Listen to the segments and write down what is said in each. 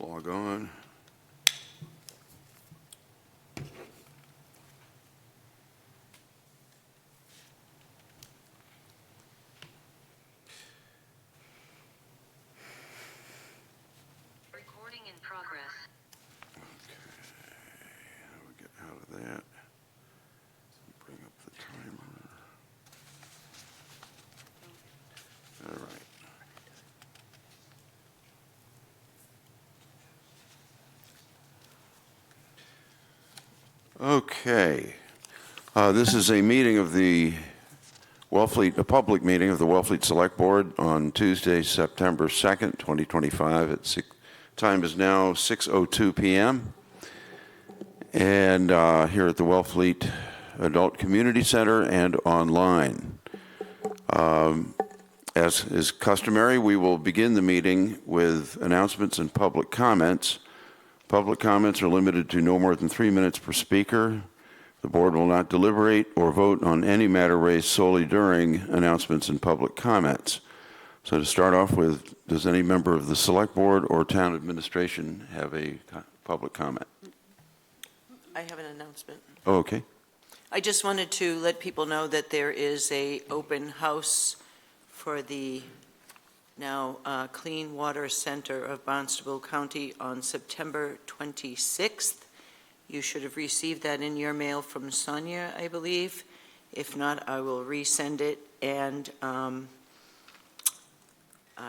log on. Recording in progress. Okay, how do we get out of that? Bring up the timer. All right. Okay. This is a meeting of the a public meeting of the Wellfleet Selectboard on Tuesday, September 2nd, 2025. Time is now 6:02 p.m. And here at the Wellfleet Adult Community Center and online. As is customary, we will begin the meeting with announcements and public comments. Public comments are limited to no more than 3 minutes per speaker. The board will not deliberate or vote on any matter raised solely during announcements and public comments. So to start off with, does any member of the Select Board or Town Administration have a public comment? I have an announcement. Oh, okay. I just wanted to let people know that there is a open house for the now Clean Water Center of Barnstable County on September 26th. You should have received that in your mail from Sonia, I believe. If not, I will resend it. And I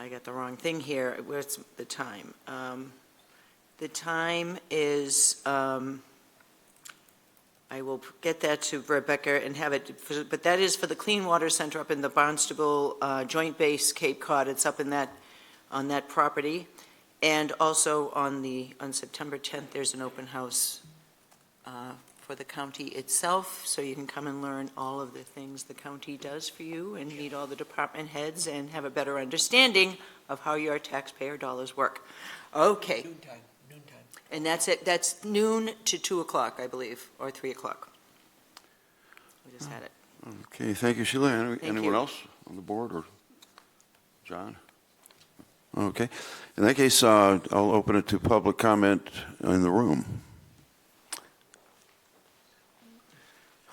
got the wrong thing here. Where's the time? The time is, I will get that to Rebecca and have it, but that is for the Clean Water Center up in the Barnstable Joint Base, Cape Cod. It's up in that, on that property. And also on September 10th, there's an open house for the county itself, so you can come and learn all of the things the county does for you and meet all the department heads and have a better understanding of how your taxpayer dollars work. Okay. Noontime. And that's it. That's noon to 2 o'clock, I believe, or 3 o'clock. We just had it. Okay, thank you, Sheila. Anyone you. else on the board or John? Okay. In that case, I'll open it to public comment in the room.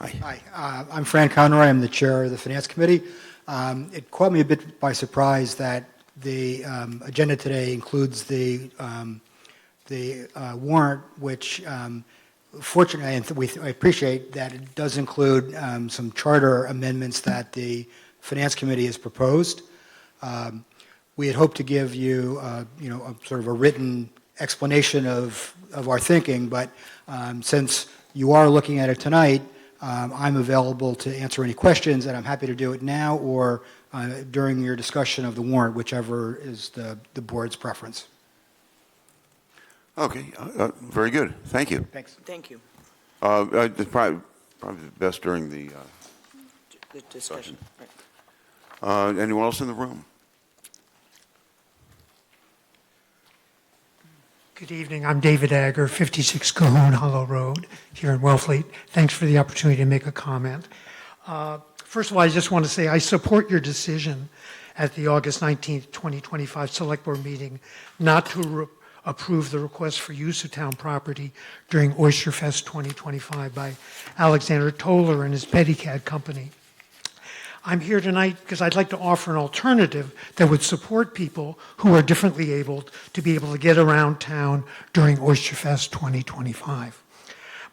Hi. Hi, I'm Fran Conroy. I'm the chair of the Finance Committee. It caught me a bit by surprise that the agenda today includes the warrant, which fortunately, and I appreciate that it does include some charter amendments that the Finance Committee has proposed. We had hoped to give you, a sort of a written explanation of our thinking, but since you are looking at it tonight, I'm available to answer any questions, and I'm happy to do it now or during your discussion of the warrant, whichever is the board's preference. Okay, very good. Thank you. Thanks. Thank you. It's probably best during the Discussion. Right. anyone else in the room? Good evening. I'm David Agger, 56 Cahoon Hollow Road here in Wellfleet. Thanks for the opportunity to make a comment. First of all, I just want to say I support your decision at the August 19th, 2025 Select Board meeting not to approve the request for use of town property during Oyster Fest 2025 by Alexander Toller and his Pedicad company. I'm here tonight because I'd like to offer an alternative that would support people who are differently abled to be able to get around town during Oyster Fest 2025.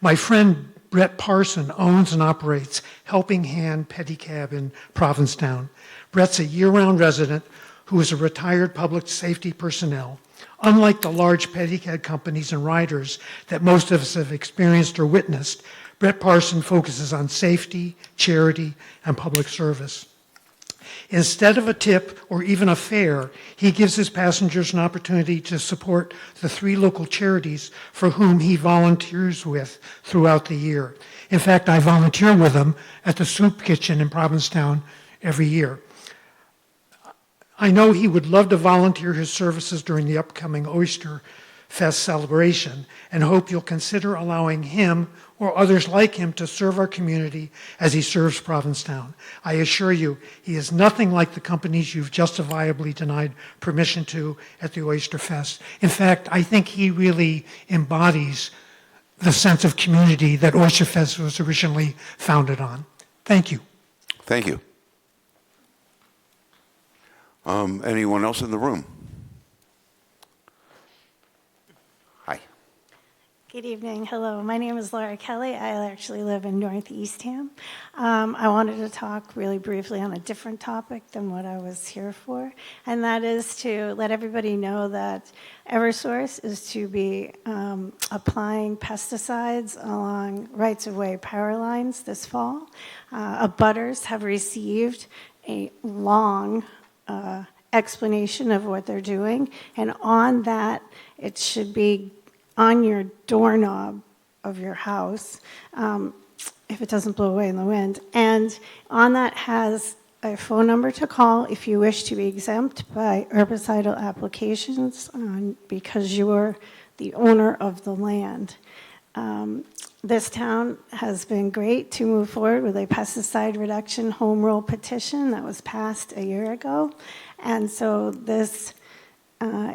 My friend Brett Parson owns and operates Helping Hand Pedicab in Provincetown. Brett's a year-round resident who is a retired public safety personnel. Unlike the large pedicab companies and riders that most of us have experienced or witnessed, Brett Parson focuses on safety, charity, and public service. Instead of a tip or even a fare, he gives his passengers an opportunity to support the 3 local charities for whom he volunteers with throughout the year. In fact, I volunteer with him at the Soup Kitchen in Provincetown every year. I know he would love to volunteer his services during the upcoming Oyster Fest celebration and hope you'll consider allowing him or others like him to serve our community as he serves Provincetown. I assure you, he is nothing like the companies you've justifiably denied permission to at the Oyster Fest. In fact, I think he really embodies the sense of community that Oyster Fest was originally founded on. Thank you. Thank you. Anyone else in the room? Hi. Good evening. Hello. My name is Laura Kelly. I actually live in North Eastham. I wanted to talk really briefly on a different topic than what I was here for, and that is to let everybody know that Eversource is to be applying pesticides along rights-of-way power lines this fall. Abutters have received a long explanation of what they're doing, and on that, it should be on your doorknob of your house, if it doesn't blow away in the wind. And on that has a phone number to call if you wish to be exempt by herbicidal applications because you're the owner of the land. This town has been great to move forward with a pesticide reduction home rule petition that was passed a year ago. And so this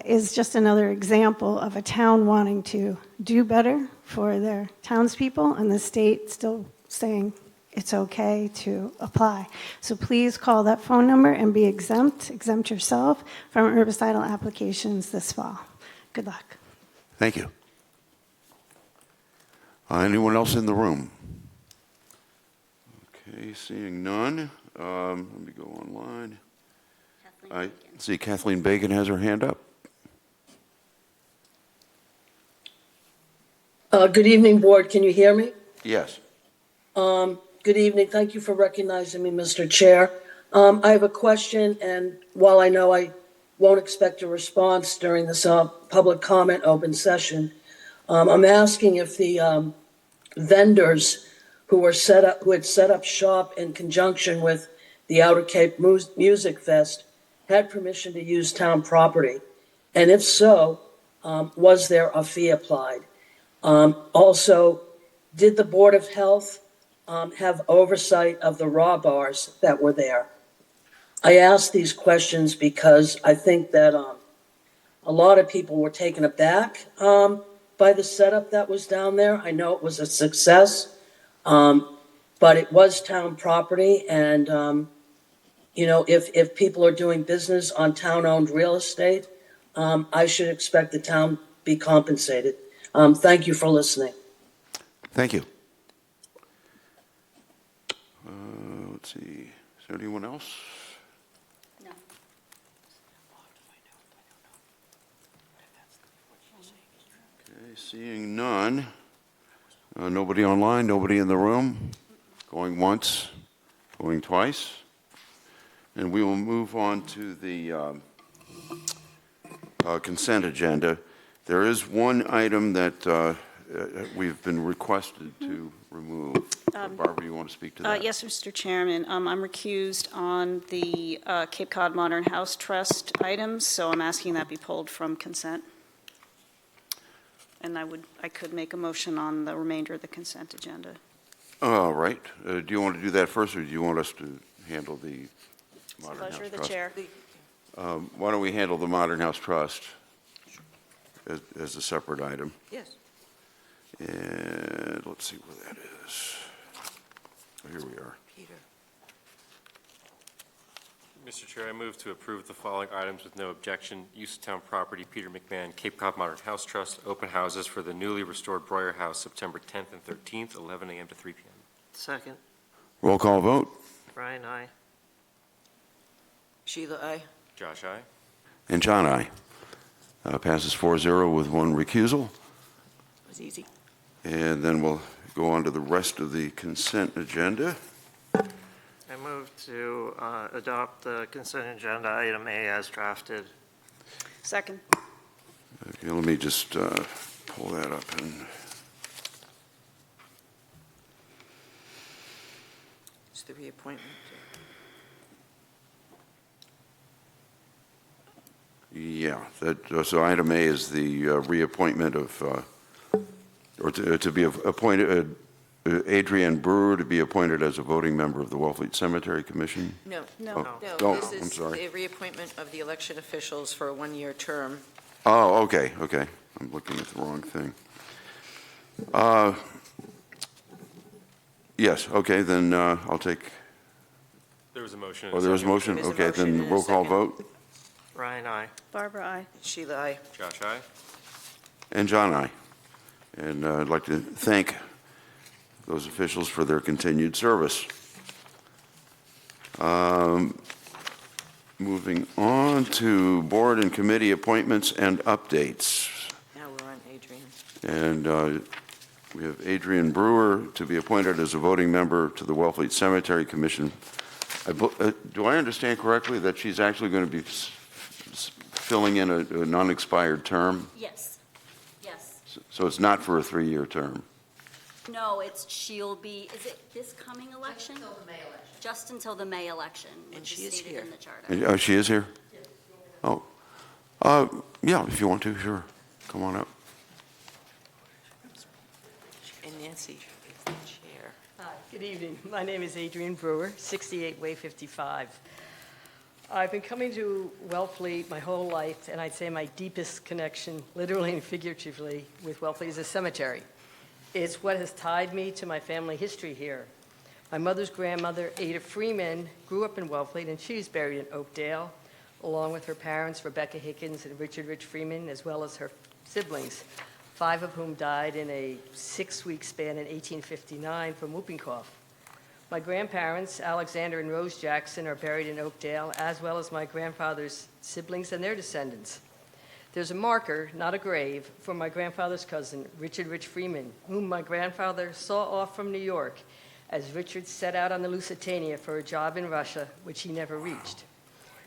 is just another example of a town wanting to do better for their townspeople and the state still saying it's okay to apply. So please call that phone number and be exempt yourself from herbicidal applications this fall. Good luck. Thank you. Anyone else in the room? Okay, seeing none. Let me go online. I see Kathleen Bacon has her hand up. Good evening, Board. Can you hear me? Yes. Good evening. Thank you for recognizing me, Mr. Chair. I have a question, and while I know I won't expect a response during this public comment open session, I'm asking if the vendors who had set up shop in conjunction with the Outer Cape Music Fest had permission to use town property, and if so, was there a fee applied? Also, did the Board of Health have oversight of the raw bars that were there? I ask these questions because I think that a lot of people were taken aback by the setup that was down there. I know it was a success, but it was town property, and if people are doing business on town-owned real estate, I should expect the town be compensated. Thank you for listening. Thank you. Let's see. Is there anyone else? No. Okay, seeing none. Nobody online, nobody in the room. Going once, going twice. And we will move on to the consent agenda. There is one item that we've been requested to remove. Barbara, you want to speak to that? Yes, Mr. Chairman. I'm recused on the Cape Cod Modern House Trust items, so I'm asking that be pulled from consent. And I could make a motion on the remainder of the consent agenda. All right. Do you want to do that first, or do you want us to handle the Modern House Pleasure of the Trust? chair. Why don't we handle the Modern House Trust as a separate item? Yes. And let's see where that is. Here we are. Peter. Mr. Chair, I move to approve the following items with no objection. Use of town property, Peter McMahon, Cape Cod Modern House Trust, open houses for the newly restored Breuer House, September 10th and 13th, 11 a.m. to 3 p.m. Second. Roll call vote. Brian, aye. Sheila, aye. Josh, aye. And John, aye. Passes 4-0 with one recusal. It was easy. And then we'll go on to the rest of the consent agenda. I move to adopt the consent agenda item A as drafted. Second. Okay, let me just pull that up. And It's the reappointment. Yeah, so item A is the reappointment of, or to be appointed, Adrienne Brewer to be appointed as a voting member of the Wellfleet Cemetery Commission. No, No. Oh, this I'm is sorry. a reappointment of the election officials for a one-year term. Oh, okay. I'm looking at the wrong thing. Yes, okay, then I'll take, There was a motion. oh, there was a motion? There is a Okay, motion then and a roll call second. vote. Ryan, aye. Barbara, aye. Sheila, aye. Josh, aye. And John, aye. And I'd like to thank those officials for their continued service. Moving on to board and committee appointments and updates. Now we're on Adrian. And we have Adrienne Brewer to be appointed as a voting member to the Wellfleet Cemetery Commission. Do I understand correctly that she's actually going to be filling in a non-expired term? Yes, yes. So it's not for a 3-year term? No, she'll be, is it this coming election? Just until the May election, And which she is is stated here. in the charter. Oh, she is here? Oh, yeah, if you want to, sure. Come on up. And Nancy is the chair. Hi, good evening. My name is Adrienne Brewer, 68 Way 55. I've been coming to Wellfleet my whole life, and I'd say my deepest connection, literally and figuratively, with Wellfleet is a cemetery. It's what has tied me to my family history here. My mother's grandmother, Ada Freeman, grew up in Wellfleet, and she's buried in Oakdale, along with her parents, Rebecca Hickens and Richard Rich Freeman, as well as her siblings, 5 of whom died in a 6-week span in 1859 from whooping cough. My grandparents, Alexander and Rose Jackson, are buried in Oakdale, as well as my grandfather's siblings and their descendants. There's a marker, not a grave, for my grandfather's cousin, Richard Rich Freeman, whom my grandfather saw off from New York as Richard set out on the Lusitania for a job in Russia, which he never reached.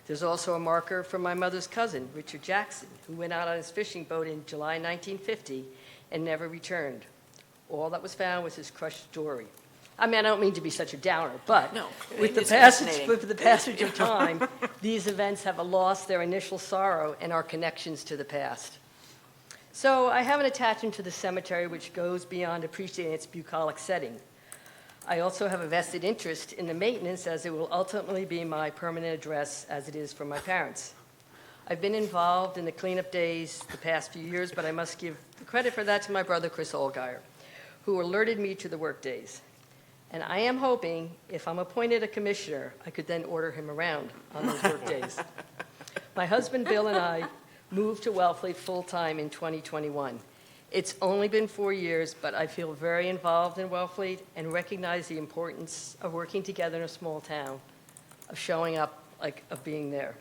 There's also a marker for my mother's cousin, Richard Jackson, who went out on his fishing boat in July 1950 and never returned. All that was found was his crushed jewelry. I mean, I don't mean to be such a downer, but No, with the it's fascinating. passage of time, these events have lost their initial sorrow and our connections to the past. So I have an attachment to the cemetery which goes beyond appreciating its bucolic setting. I also have a vested interest in the maintenance, as it will ultimately be my permanent address as it is for my parents. I've been involved in the cleanup days the past few years, but I must give the credit for that to my brother, Chris Olgeyer, who alerted me to the work days. And I am hoping, if I'm appointed a commissioner, I could then order him around on those work days. My husband, Bill, and I moved to Wellfleet full-time in 2021. It's only been 4 years, but I feel very involved in Wellfleet and recognize the importance of working together in a small town, of showing up, of being there.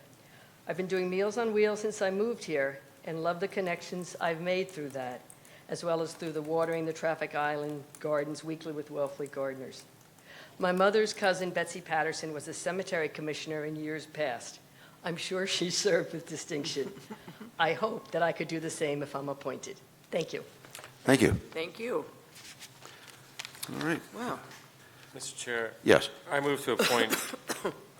I've been doing Meals on Wheels since I moved here and love the connections I've made through that, as well as through the Watering the Traffic Island Gardens weekly with Wellfleet gardeners. My mother's cousin, Betsy Patterson, was a cemetery commissioner in years past. I'm sure she served with distinction. I hope that I could do the same if I'm appointed. Thank you. Thank you. Thank you. All right. Wow. Mr. Chair, Yes. I move to appoint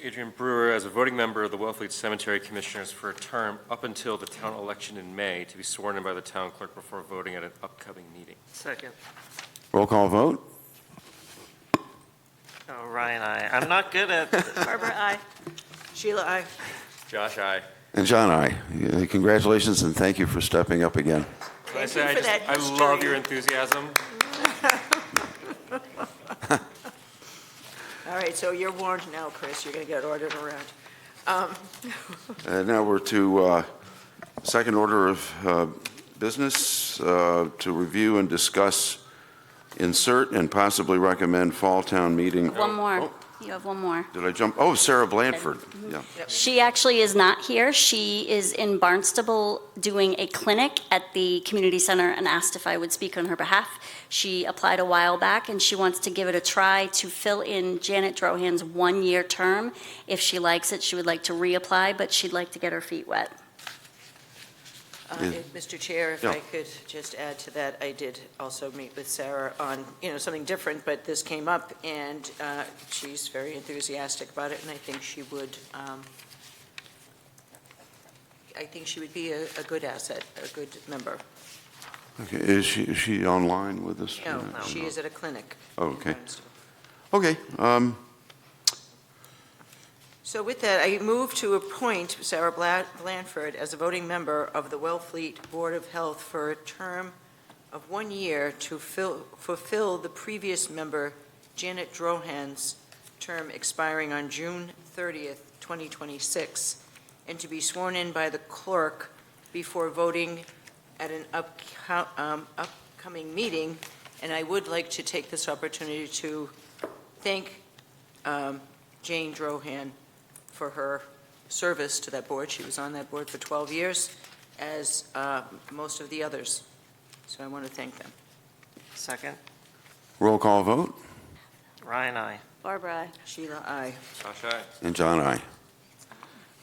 Adrienne Brewer as a voting member of the Wellfleet Cemetery Commissioners for a term up until the town election in May, to be sworn in by the town clerk before voting at an upcoming meeting. Second. Roll call vote. Oh, Ryan, aye. I'm not good at, Barbara, aye. Sheila, aye. Josh, aye. And John, aye. Congratulations and thank you for stepping up again. Can I Thank say, you for that I history. love your enthusiasm. All right, so you're warned now, Chris. You're going to get ordered around. And now we're to second order of business, to review and discuss, insert, and possibly recommend fall town meeting. One more. Oh, You have one more. did I jump? Oh, Sarah Blanford. Yeah. She actually is not here. She is in Barnstable doing a clinic at the community center and asked if I would speak on her behalf. She applied a while back, and she wants to give it a try to fill in Janet Drohan's one-year term. If she likes it, she would like to reapply, but she'd like to get her feet wet. Mr. Chair, if Yeah. I could just add to that, I did also meet with Sarah on, something different, but this came up, and she's very enthusiastic about it, and I think she would I think she would be a good asset, a good member. Okay, is she online with us? No, she is at a clinic. Oh, in okay. Barnstable. Okay, So with that, I move to appoint Sarah Blanford as a voting member of the Wellfleet Board of Health for a term of 1 year to fulfill the previous member, Janet Drohan's term expiring on June 30th, 2026, and to be sworn in by the clerk before voting at an upcoming meeting. And I would like to take this opportunity to thank Jane Drohan for her service to that board. She was on that board for 12 years, as most of the others. So I want to thank them. Second. roll call vote, Ryan, aye. Barbara, aye. Sheila, aye. Josh, aye. and John, aye.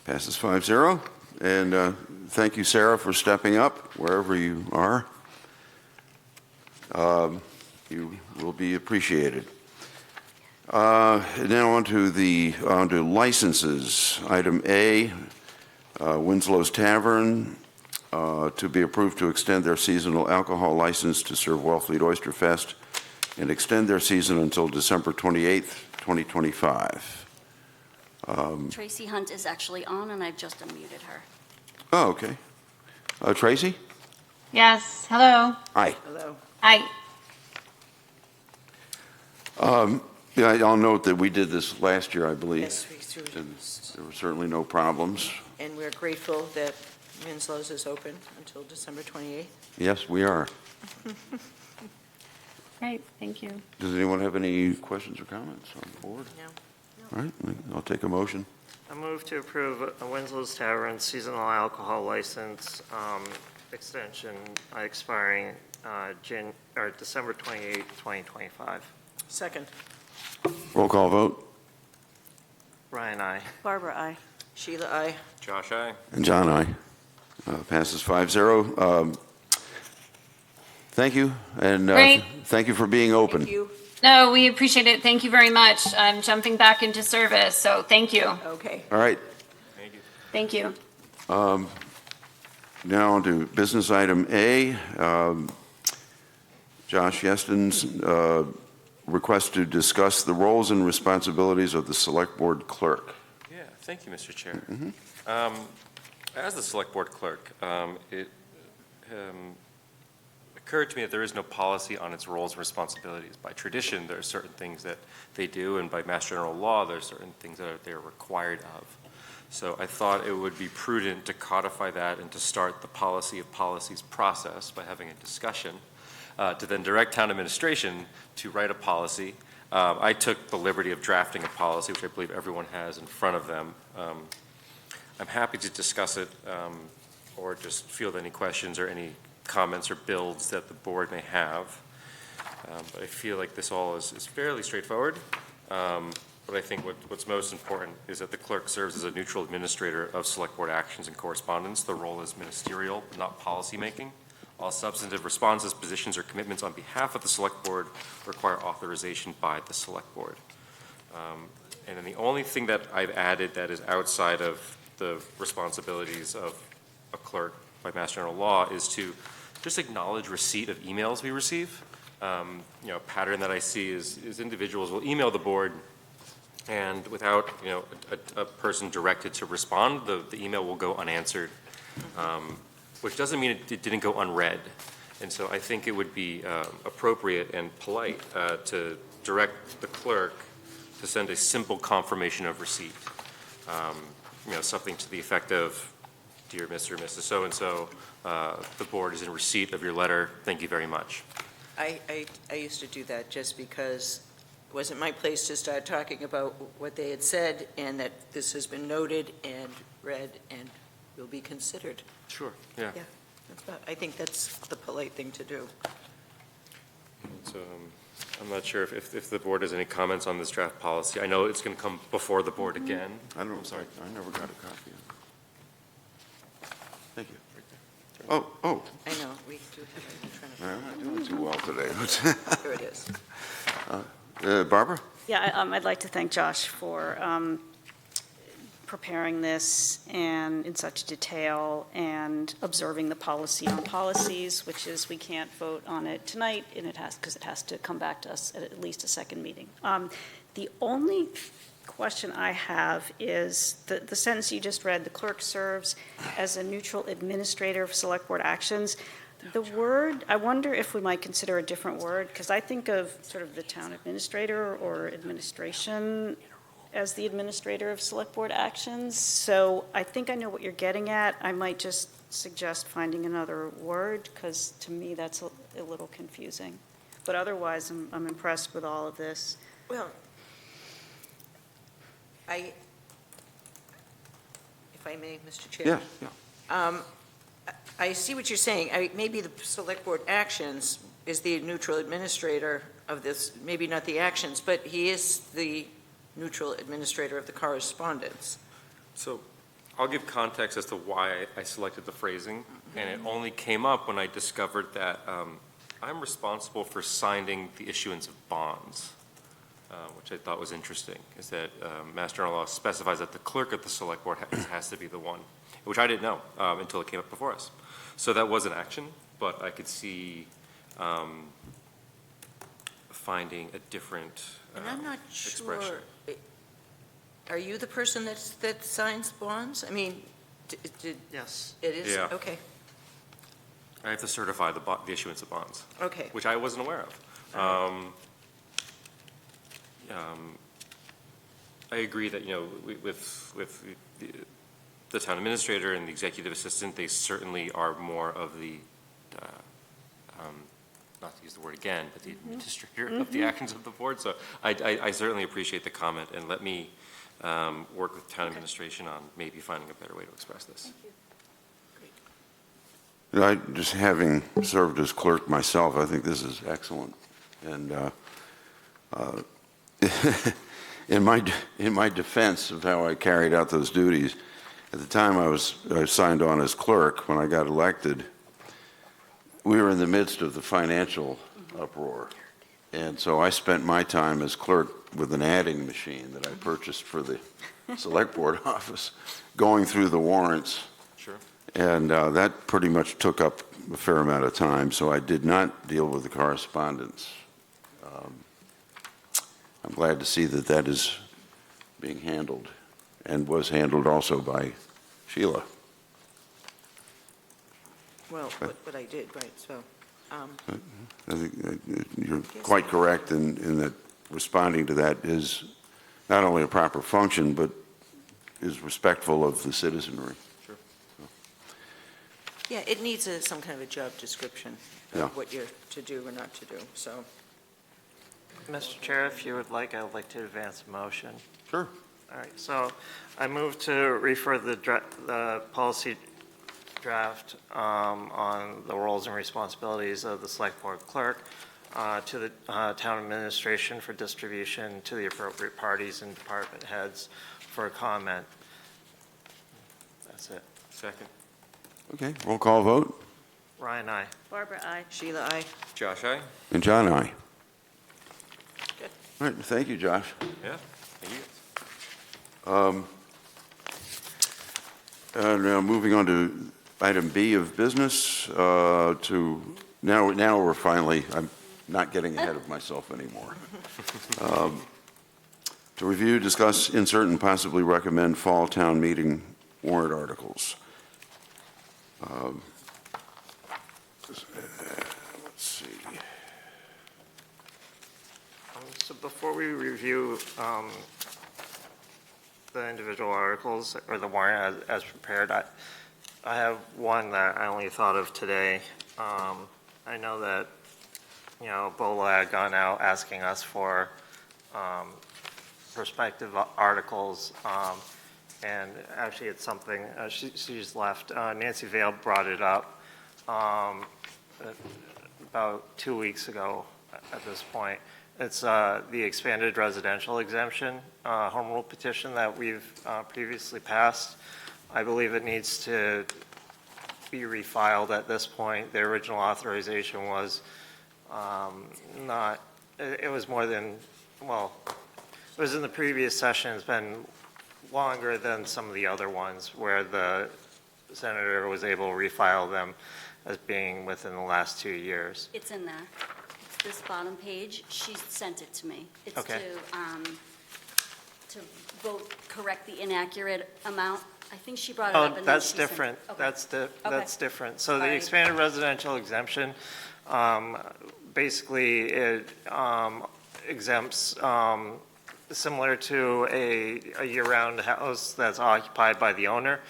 Passes 5-0. And thank you, Sarah, for stepping up wherever you are. You will be appreciated. Now on to licenses. Item A, Winslow's Tavern, to be approved to extend their seasonal alcohol license to serve Wellfleet Oyster Fest and extend their season until December 28th, 2025. Tracy Hunt is actually on, and I've just unmuted her. Oh, okay. Tracy? Yes, hello. Hi. Hello. Hi. Yeah, I'll note that we did this last year, I believe. Yes, And there were certainly no problems. and we're grateful that Winslow's is open until December 28th. Yes, we are. Great, thank you. Does anyone have any questions or comments on the board? No. All right, I'll take a motion. I move to approve a Winslow's Tavern seasonal alcohol license extension expiring December 28, 2025. Second. Roll call vote, Ryan, aye. Barbara, aye. Sheila, aye. Josh, aye. and John, aye. Passes 5-0. Thank you, and Great. thank you for being open. Thank you. No, we appreciate it. Thank you very much. I'm jumping back into service, so thank you. Okay. All right, Thank you. Thank you. now on to business item A. Josh Yeston's request to discuss the roles and responsibilities of the Select Board clerk. Yeah, thank you, Mr. Chair. As the Select Board clerk, it occurred to me that there is no policy on its roles and responsibilities. By tradition, there are certain things that they do, and by Mass General Law, there are certain things that they're required of. So I thought it would be prudent to codify that and to start the policy of policies process by having a discussion, to then direct town administration to write a policy. I took the liberty of drafting a policy, which I believe everyone has in front of them. I'm happy to discuss it or just field any questions or any comments or builds that the board may have. But I feel like this all is fairly straightforward. But I think what's most important is that the clerk serves as a neutral administrator of select board actions and correspondence. The role is ministerial, not policymaking. All substantive responses, positions, or commitments on behalf of the select board require authorization by the select board. And then the only thing that I've added that is outside of the responsibilities of a clerk by Mass General Law is to just acknowledge receipt of emails we receive. A pattern that I see is individuals will email the board, and without a person directed to respond, the email will go unanswered, which doesn't mean it didn't go unread. And so I think it would be appropriate and polite to direct the clerk to send a simple confirmation of receipt. Something to the effect of, "Dear Mr. or Mrs. So-and-so, the board is in receipt of your letter. Thank you very much." I used to do that just because it wasn't my place to start talking about what they had said, and that this has been noted and read and will be considered. Sure. Yeah. I think that's the polite thing to do. So I'm not sure if the board has any comments on this draft policy. I know it's going to come before the board again. I don't know, I'm sorry, I never got a copy of it. Thank you. Oh, I know, we do have it in front I'm not doing too well today. of Here it is. Barbara? Yeah, I'd like to thank Josh for preparing this and in such detail and observing the policy on policies, which is we can't vote on it tonight, and because it has to come back to us at least a second meeting. The only question I have is the sentence you just read, the clerk serves as a neutral administrator of select board actions. The word, I wonder if we might consider a different word, because I think of sort of the town administrator or administration as the administrator of select board actions. So I think I know what you're getting at. I might just suggest finding another word, because to me that's a little confusing. But otherwise, I'm impressed with all of this. Well, if I may, Mr. Chair. Yeah. I see what you're saying. Maybe the select board actions is the neutral administrator of this, maybe not the actions, but he is the neutral administrator of the correspondence. So I'll give context as to why I selected the phrasing, and it only came up when I discovered that I'm responsible for signing the issuance of bonds, which I thought was interesting, is that Mass General Law specifies that the clerk of the select board has to be the one, which I didn't know until it came up before us. So that was an action, but I could see finding a different And I'm not expression. sure, are you the person that signs bonds? I mean, Yes. it is? Yeah. Okay, I have to certify the issuance of bonds, okay. which I wasn't aware of. I agree that, with the town administrator and the executive assistant, they certainly are more of the, not to use the word again, but the administrator of the actions of the board. So I certainly appreciate the comment, and let me work with town administration on maybe finding a better way to express this. Just having served as clerk myself, I think this is excellent. And in my defense of how I carried out those duties, at the time I signed on as clerk, when I got elected, we were in the midst of the financial uproar. And so I spent my time as clerk with an adding machine that I purchased for the select board office, going through the warrants. Sure. And that pretty much took up a fair amount of time, so I did not deal with the correspondence. I'm glad to see that that is being handled, and was handled also by Sheila. Well, what I did, right, so, I think you're quite correct in that responding to that is not only a proper function, but is respectful of the citizenry. Sure. yeah, it needs some kind of a job description Yeah. of what you're to do or not to do, so. Mr. Chair, if you would like, I would like to advance a motion. Sure. All right, so I move to refer the policy draft on the roles and responsibilities of the select board clerk to the town administration for distribution to the appropriate parties and department heads for comment. That's it. Second. Okay, roll call vote. Ryan, aye. Barbara, aye. Sheila, aye. Josh, aye? And John, aye. Good. All right, thank you, Josh. Yeah, thank you. Now moving on to item B of business, now we're finally, I'm not getting ahead of myself anymore. To review, discuss, insert, and possibly recommend fall town meeting warrant articles. Let's see. So before we review the individual articles or the warrant as prepared, I have one that I only thought of today. I know that, BOLA had gone out asking us for prospective articles, and actually it's something, she's left, Nancy Vale brought it up about 2 weeks ago at this point. It's the expanded residential exemption home rule petition that we've previously passed. I believe it needs to be refiled at this point. The original authorization was it was more than, well, it was in the previous session. It's been longer than some of the other ones where the senator was able to refile them as being within the last 2 years. It's in there. It's this bottom page. She sent it to me. It's Okay. to vote, correct the inaccurate amount. I think she brought it up. Oh, and then that's she sent- different. Okay. That's different. So the Sorry. expanded residential exemption, basically it exempts, similar to a year-round house that's occupied by the owner.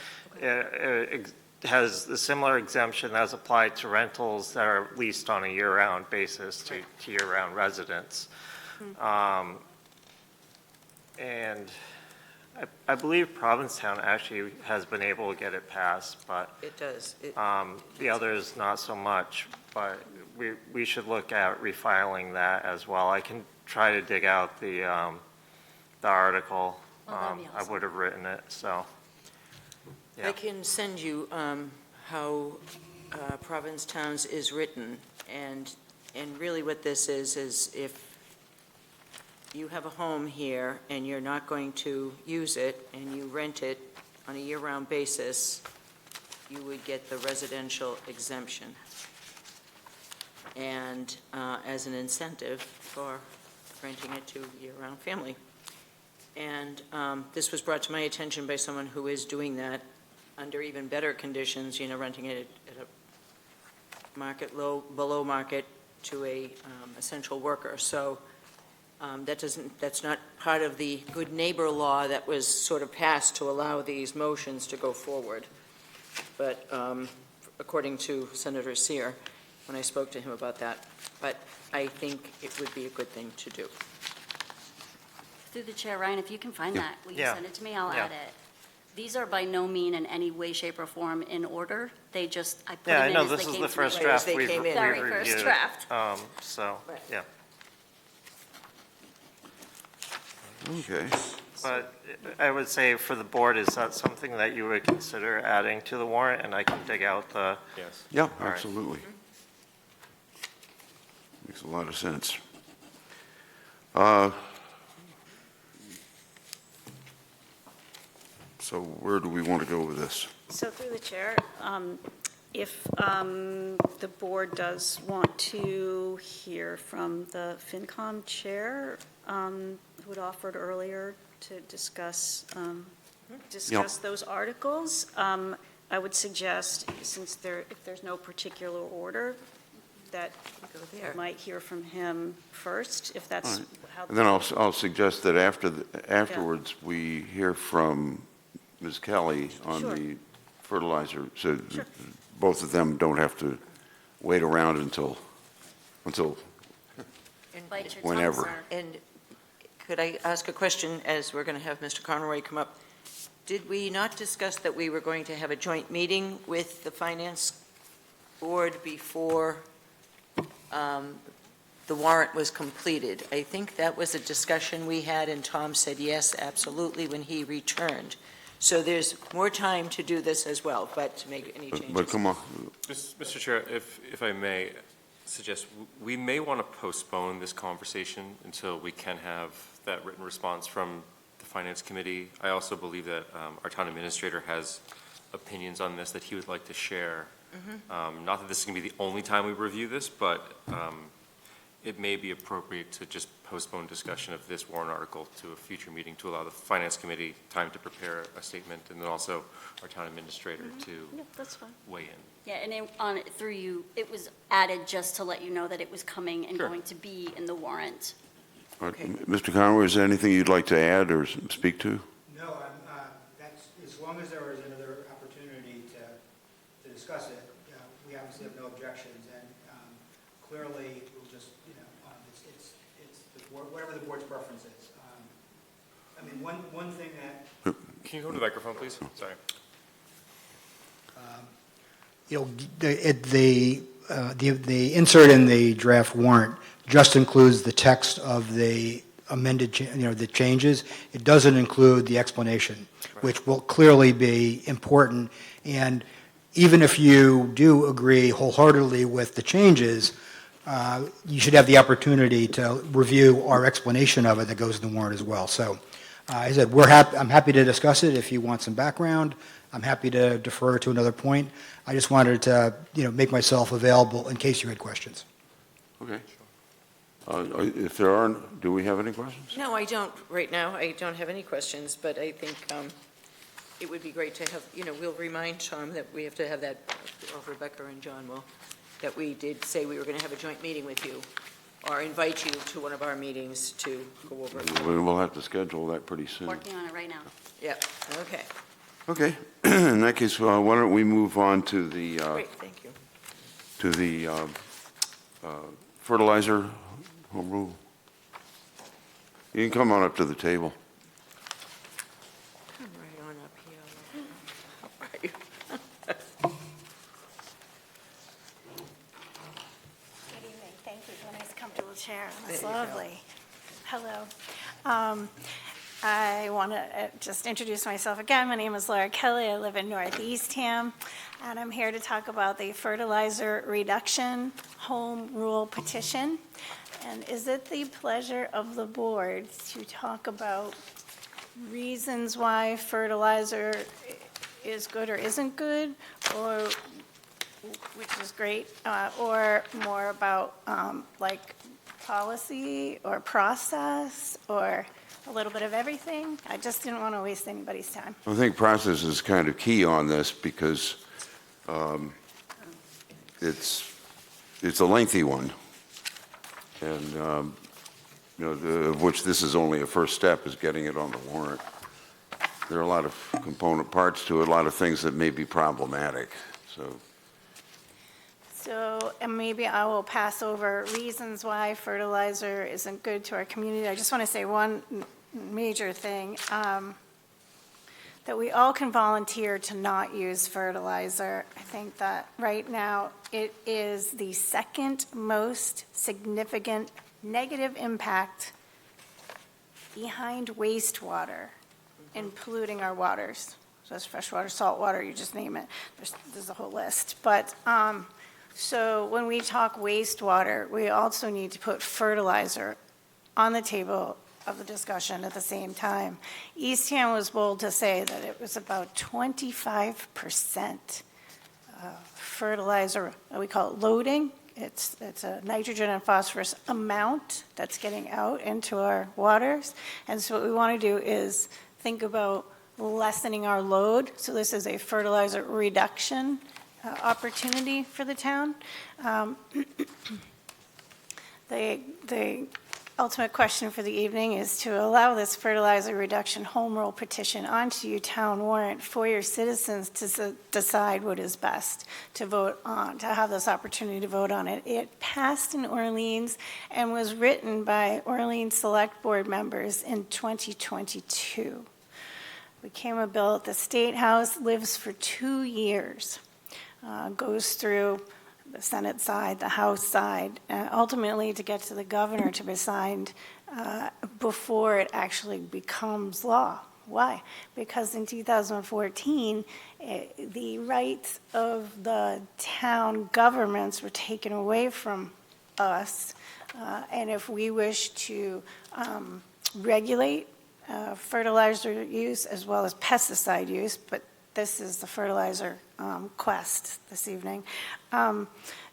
It has the similar exemption that's applied to rentals that are leased on a year-round basis to year-round residents. And I believe Provincetown actually has been able to get it passed, but It does. the others not so much. But we should look at refiling that as well. I can try to dig out the article. Oh, that'd be I awesome. would have written it, so. I Yeah. can send you how Provincetown's is written, and really what this is if you have a home here and you're not going to use it and you rent it on a year-round basis, you would get the residential exemption. And as an incentive for renting it to a year-round family. And this was brought to my attention by someone who is doing that under even better conditions, renting it at a market low, below market to a essential worker. So that's not part of the good neighbor law that was sort of passed to allow these motions to go forward. But according to Senator Sear, when I spoke to him about that, but I think it would be a good thing to do. Through the chair, Ryan, if you can find that, will you Yeah. send it to me? I'll Yeah. add it. These are by no mean in any way, shape, or form in order. They just, I put Yeah, them I in know as they this is came the to me. first Right, draft as they we've came in. Very reviewed. first draft. So, yeah. Okay. But I would say for the board, is that something that you would consider adding to the warrant? And I can dig out the, Yes. Yeah, right. absolutely. Makes a lot of sense. So where do we want to go with this? So through the chair, if the board does want to hear from the FinCom chair, who had offered earlier to discuss those articles, I would suggest, since if there's no particular order, that Go there. you might hear from him first, if that's All right. how. And then I'll suggest that afterwards, we hear from Ms. Kelly on Sure. the fertilizer, so Sure. both of them don't have to wait around until Bite your whenever. tongue, sir. And could I ask a question, as we're going to have Mr. Conroy come up? Did we not discuss that we were going to have a joint meeting with the Finance Board before the warrant was completed? I think that was a discussion we had, and Tom said yes, absolutely, when he returned. So there's more time to do this as well, but to make any changes. But come on, Mr. Chair, if I may suggest, we may want to postpone this conversation until we can have that written response from the Finance Committee. I also believe that our town administrator has opinions on this that he would like to share. Not that this is going to be the only time we review this, but it may be appropriate to just postpone discussion of this warrant article to a future meeting to allow the Finance Committee time to prepare a statement, and then also our town administrator to Yeah, that's fine. weigh in. Yeah, and through you, it was added just to let you know that it was coming and Sure. going to be in the warrant. Okay. Mr. Conroy, is there anything you'd like to add or speak to? No, that's, as long as there is another opportunity to discuss it, we obviously have no objections, and clearly, we'll just, whatever the board's preference is. I mean, one thing that, Can you go to the microphone, please? Sorry. the insert in the draft warrant just includes the text of the amended, the changes. It doesn't include the explanation, which will clearly be important. And even if you do agree wholeheartedly with the changes, you should have the opportunity to review our explanation of it that goes in the warrant as well. So I said, I'm happy to discuss it if you want some background. I'm happy to defer to another point. I just wanted to, make myself available in case you had questions. Okay. If there aren't, do we have any questions? No, I don't, right now, I don't have any questions, but I think it would be great to have, we'll remind Tom that we have to have that, or Rebecca and John will, that we did say we were going to have a joint meeting with you, or invite you to one of our meetings to go over. We'll have to schedule that pretty soon. Working on it right now. Yeah, okay, Okay. In that case, why don't we move on to the, great, thank you. Fertilizer home rule. You can come on up to the table. Come right on up here. How are you? Good evening. Thank you for a nice comfortable chair. That's lovely. Hello. I want to just introduce myself again. My name is Laura Kelly. I live in North Eastham, and I'm here to talk about the fertilizer reduction home rule petition. And is it the pleasure of the board to talk about reasons why fertilizer is good or isn't good, or which is great, or more about like policy or process or a little bit of everything? I just didn't want to waste anybody's time. I think process is kind of key on this because it's a lengthy one. And, of which this is only a first step, is getting it on the warrant. There are a lot of component parts to it, a lot of things that may be problematic, So, and maybe I will pass over reasons why fertilizer isn't good to our community. I just want to say one major thing, that we all can volunteer to not use fertilizer. I think that right now it is the second most significant negative impact behind wastewater in polluting our waters. So that's freshwater, saltwater, you just name it. There's a whole list. But so when we talk wastewater, we also need to put fertilizer on the table of the discussion at the same time. Eastham was bold to say that it was about 25% fertilizer, we call it loading. It's a nitrogen and phosphorus amount that's getting out into our waters. And so what we want to do is think about lessening our load. So this is a fertilizer reduction opportunity for the town. The ultimate question for the evening is to allow this fertilizer reduction home rule petition onto your town warrant for your citizens to decide what is best to vote on, to have this opportunity to vote on it. It passed in Orleans and was written by Wellfleet Selectboard members in 2022. Became a bill at the State House, lives for 2 years, goes through the Senate side, the House side, and ultimately to get to the governor to be signed before it actually becomes law. Why? Because in 2014, the rights of the town governments were taken away from us, and if we wish to regulate fertilizer use as well as pesticide use, but this is the fertilizer quest this evening.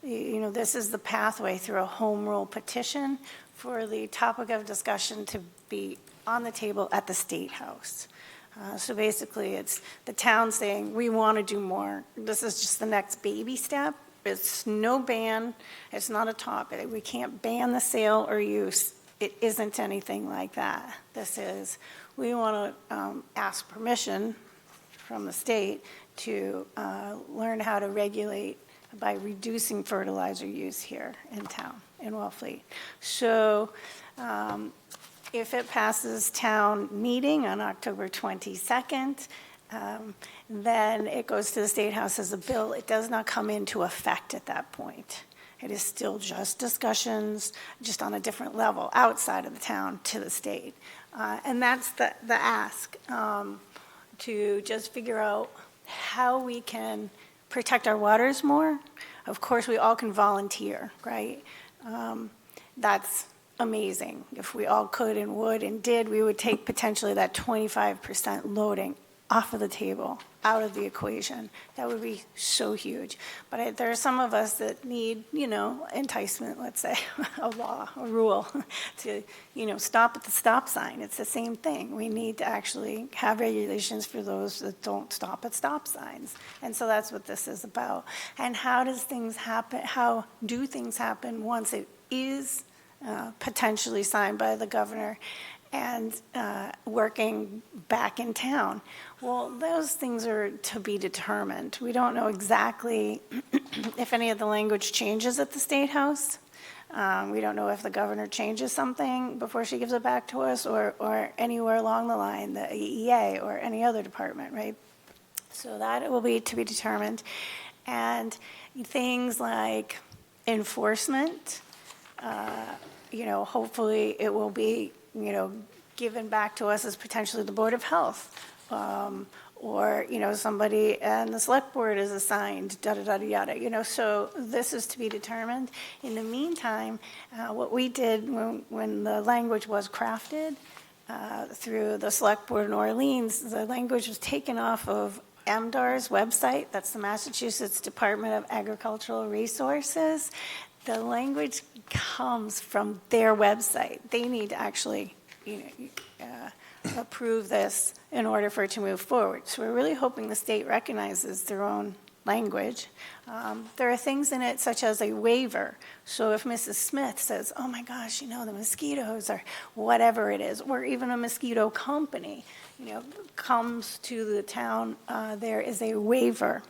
This is the pathway through a home rule petition for the topic of discussion to be on the table at the State House. So basically, it's the town saying, we want to do more. This is just the next baby step. It's no ban. It's not a topic. We can't ban the sale or use. It isn't anything like that. This is, we want to ask permission from the state to learn how to regulate by reducing fertilizer use here in town, in Wellfleet. So if it passes town meeting on October 22nd, then it goes to the State House as a bill. It does not come into effect at that point. It is still just discussions, just on a different level, outside of the town to the state. And that's the ask, to just figure out how we can protect our waters more. Of course, we all can volunteer, right? That's amazing. If we all could and would and did, we would take potentially that 25% loading off of the table, out of the equation. That would be so huge. But there are some of us that need, enticement, let's say, a law, a rule, to, stop at the stop sign. It's the same thing. We need to actually have regulations for those that don't stop at stop signs. And so that's what this is about. And how do things happen once it is potentially signed by the governor and working back in town? Well, those things are to be determined. We don't know exactly if any of the language changes at the State House. We don't know if the governor changes something before she gives it back to us, or anywhere along the line, the EEA or any other department, right? So that will be to be determined. And things like enforcement, hopefully it will be, given back to us as potentially the Board of Health, or, somebody and the Select Board is assigned, yada. So this is to be determined. In the meantime, what we did when the language was crafted through the Select Board in Orleans, the language was taken off of MDAR's website. That's the Massachusetts Department of Agricultural Resources. The language comes from their website. They need to actually, approve this in order for it to move forward. So we're really hoping the state recognizes their own language. There are things in it such as a waiver. So if Mrs. Smith says, oh my gosh, the mosquitoes or whatever it is, or even a mosquito company, comes to the town, there is a waiver.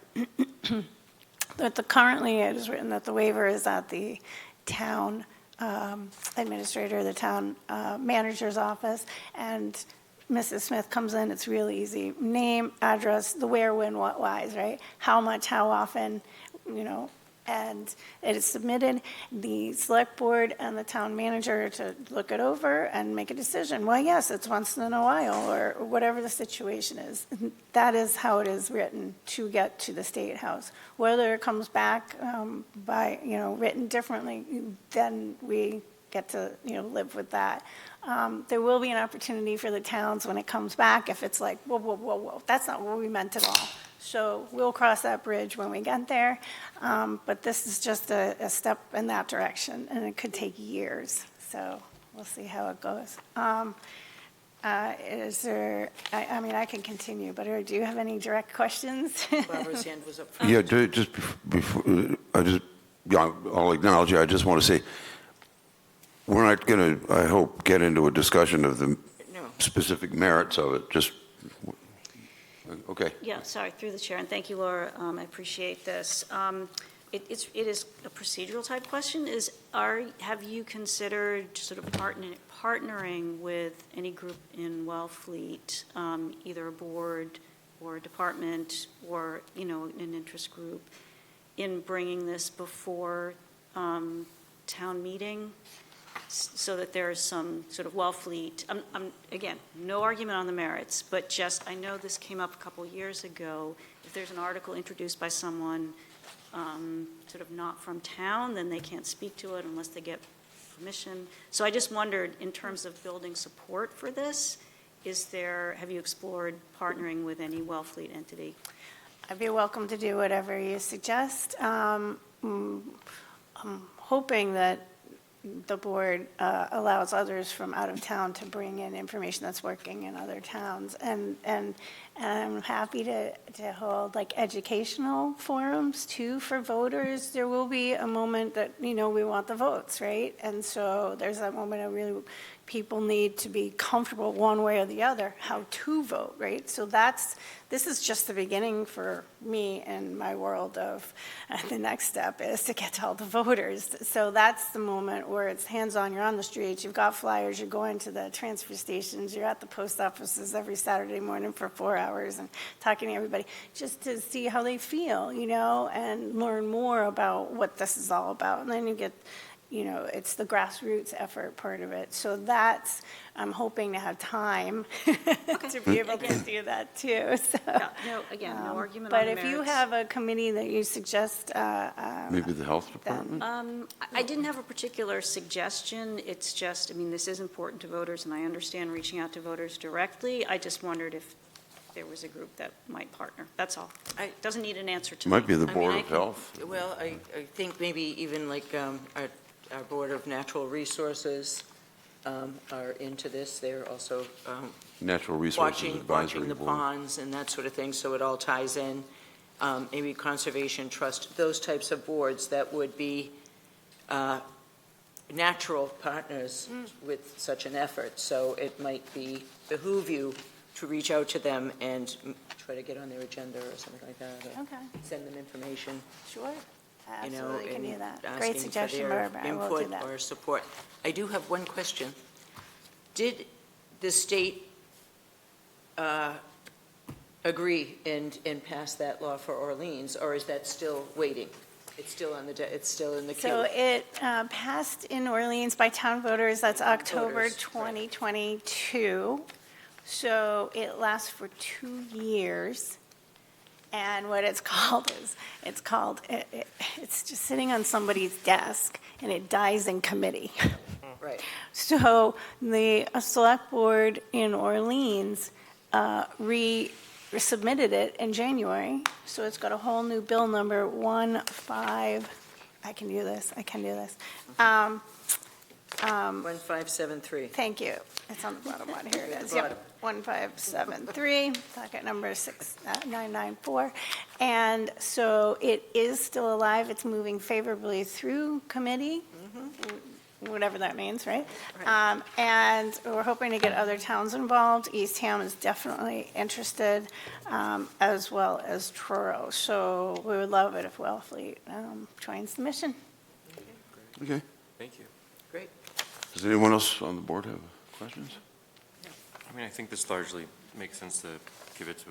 Currently it is written that the waiver is at the town administrator, the town manager's office, and Mrs. Smith comes in, it's real easy. Name, address, the where, when, what, whys, right? How much, how often, and it is submitted. The select board and the town manager to look it over and make a decision. Well, yes, it's once in a while, or whatever the situation is. That is how it is written to get to the State House. Whether it comes back by, written differently, then we get to, live with that. There will be an opportunity for the towns when it comes back, if it's like, whoa, that's not what we meant at all. So we'll cross that bridge when we get there. But this is just a step in that direction, and it could take years. So we'll see how it goes. Is there, I can continue, but do you have any direct questions? Barbara's hand was up front. Yeah, just before, I'll acknowledge you. I just want to say, we're not going to, I hope, get into a discussion of the specific merits of it. Just, okay. Yeah, sorry, through the chair, and thank you, Laura. I appreciate this. It is a procedural type question. Have you considered sort of partnering with any group in Wellfleet, either a board or a department or, an interest group, in bringing this before town meeting, so that there is some sort of Wellfleet, again, no argument on the merits, but just, I know this came up a couple years ago. If there's an article introduced by someone sort of not from town, then they can't speak to it unless they get permission. So I just wondered, in terms of building support for this, have you explored partnering with any Wellfleet entity? I'd be welcome to do whatever you suggest. I'm hoping that the board allows others from out of town to bring in information that's working in other towns. And I'm happy to hold educational forums too for voters. There will be a moment that, we want the votes, right? And so there's that moment of really people need to be comfortable one way or the other, how to vote, right? So this is just the beginning for me in my world of the next step is to get to all the voters. So that's the moment where it's hands-on, you're on the streets, you've got flyers, you're going to the transfer stations, you're at the post offices every Saturday morning for 4 hours and talking to everybody just to see how they feel, and learn more about what this is all about. And then you get it's the grassroots effort part of it. So that's, I'm hoping to have time to be able to do that too, so. Yeah, no, again, no argument on But the if you merits. have a committee that you suggest, Maybe the health department? I didn't have a particular suggestion. It's just, I mean, this is important to voters, and I understand reaching out to voters directly. I just wondered if there was a group that might partner. That's all. It doesn't need an answer to me. Might be the I mean, Board I of can- Health. Well, I think maybe even like our Board of Natural Resources are into this. They're also Natural Resources watching Advisory the Board. ponds and that sort of thing, so it all ties in. Maybe Conservation Trust, those types of boards that would be natural partners with such an effort. So it might behoove you to reach out to them and try to get on their agenda or something like that, or Okay, send them information, sure, you know, absolutely can and do that. asking Great for suggestion, their Barbara, I will do input that. or support. I do have one question. Did the state agree and pass that law for Orleans, or is that still waiting? It's still on it's still in the queue? So it passed in Orleans by town voters, that's October Voters, right. 2022. So it lasts for 2 years. And what it's called is, it's just sitting on somebody's desk, and it dies in committee. Right. So the Select Board in Orleans resubmitted it in January, so it's got a whole new bill number 15, I can do this. 1573. Thank you. It's on the bottom one. Here it At the is. Yep. bottom. 1573, docket number 6994. And so it is still alive. It's moving favorably through committee, whatever that means, right? And we're hoping to get other towns involved. Eastham is definitely interested, as well as Truro. So we would love it if Wellfleet joins the mission. Okay. Thank you. Great. Does anyone else on the board have questions? I mean, I think this largely makes sense to give it to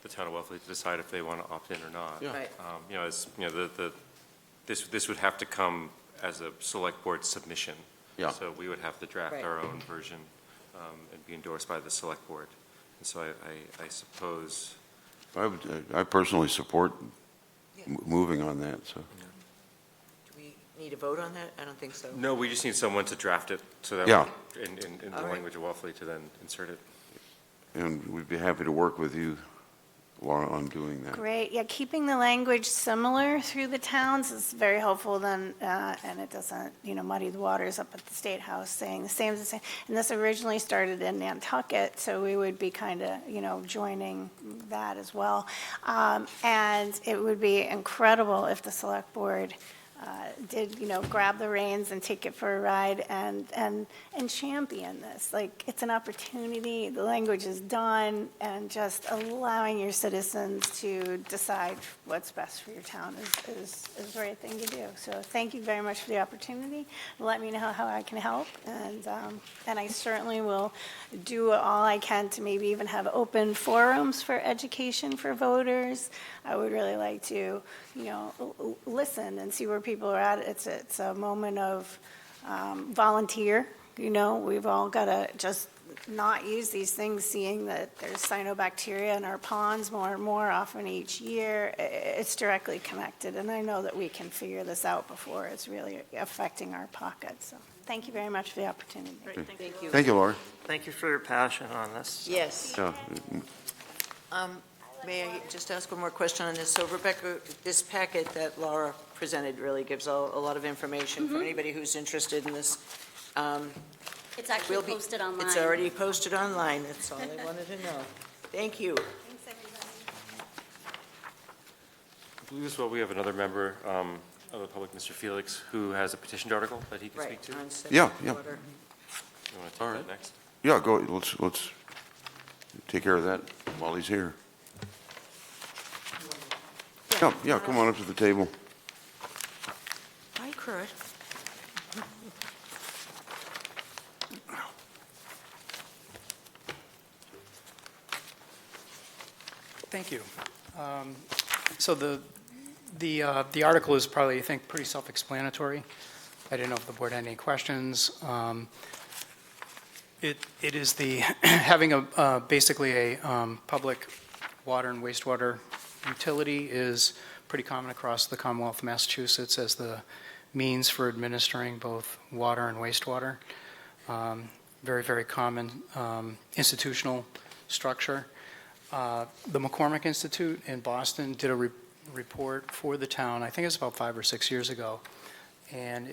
the town of Wellfleet to decide if they want to opt in or not. Yeah. Right. This would have to come as a select board submission. Yeah. So we would have to draft Right. our own version and be endorsed by the select board. And so I suppose, I personally support Yeah. moving on that, so. Do we need a vote on that? I don't think so. no, we just need someone to draft it so that Yeah. in the All right. language of Wellfleet to then insert it. And we'd be happy to work with you, Laura, on doing that. Great, yeah, keeping the language similar through the towns is very helpful then, and it doesn't, muddy the waters up at the State House saying the same as the same. And this originally started in Nantucket, so we would be kind of, joining that as well. And it would be incredible if the Select Board did, grab the reins and take it for a ride and champion this. Like, it's an opportunity, the language is done, and just allowing your citizens to decide what's best for your town is the right thing to do. So thank you very much for the opportunity. Let me know how I can help, and I certainly will do all I can to maybe even have open forums for education for voters. I would really like to, listen and see where people are at. It's a moment of volunteer. We've all got to just not use these things, seeing that there's cyanobacteria in our ponds more and more often each year. It's directly connected, and I know that we can figure this out before it's really affecting our pockets. So thank you very much for the opportunity. Great, thank you. Thank you. Thank you, Laura. Thank you for your passion on this. Yes. Yeah. May I just ask one more question on this? So Rebecca, this packet that Laura presented really gives a lot of information for anybody who's interested in this. It's actually posted online. It's already posted online. That's all I wanted to know. Thank you. Thanks, everybody. I believe as well, we have another member of the public, Mr. Felix, who has a petitioned article that he can speak Right. to. on Yeah, September yeah. water. You want to All take right. that next? Yeah, go, let's take care of that while he's here. Yeah, come on up to the table. Hi, Kurt. Thank you. So the article is probably, I think, pretty self-explanatory. I didn't know if the board had any questions. It is the, having basically a public water and wastewater utility is pretty common across the Commonwealth of Massachusetts as the means for administering both water and wastewater. Very, very common institutional structure. The McCormick Institute in Boston did a report for the town, I think it's about 5 or 6 years ago, and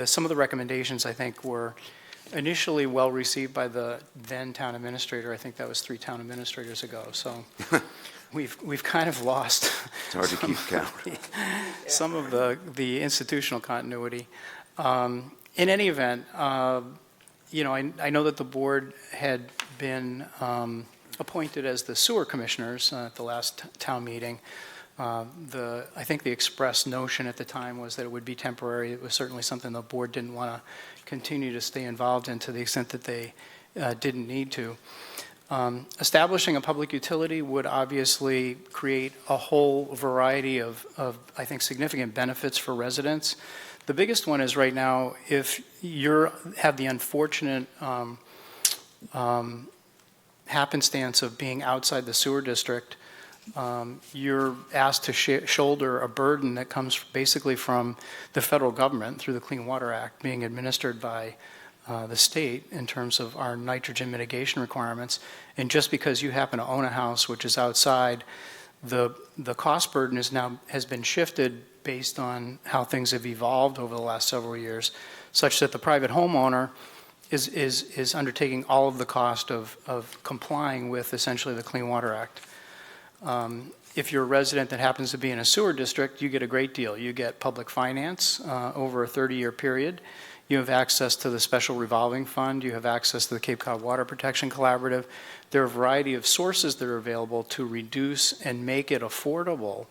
some of the recommendations, I think, were initially well received by the then town administrator. I think that was 3 town administrators ago. So we've kind of lost It's hard to keep count. some of the institutional continuity. In any event, you know, I know that the board had been appointed as the sewer commissioners at the last town meeting. I think the express notion at the time was that it would be temporary. It was certainly something the board didn't want to continue to stay involved in to the extent that they didn't need to. Establishing a public utility would obviously create a whole variety of, I think, significant benefits for residents. The biggest one is right now, if you have the unfortunate happenstance of being outside the sewer district, you're asked to shoulder a burden that comes basically from the federal government through the Clean Water Act being administered by the state in terms of our nitrogen mitigation requirements. And just because you happen to own a house which is outside, the cost burden has been shifted based on how things have evolved over the last several years, such that the private homeowner is undertaking all of the cost of complying with essentially the Clean Water Act. If you're a resident that happens to be in a sewer district, you get a great deal. You get public finance over a 30-year period. You have access to the special revolving fund. You have access to the Cape Cod Water Protection Collaborative. There are a variety of sources that are available to reduce and make it affordable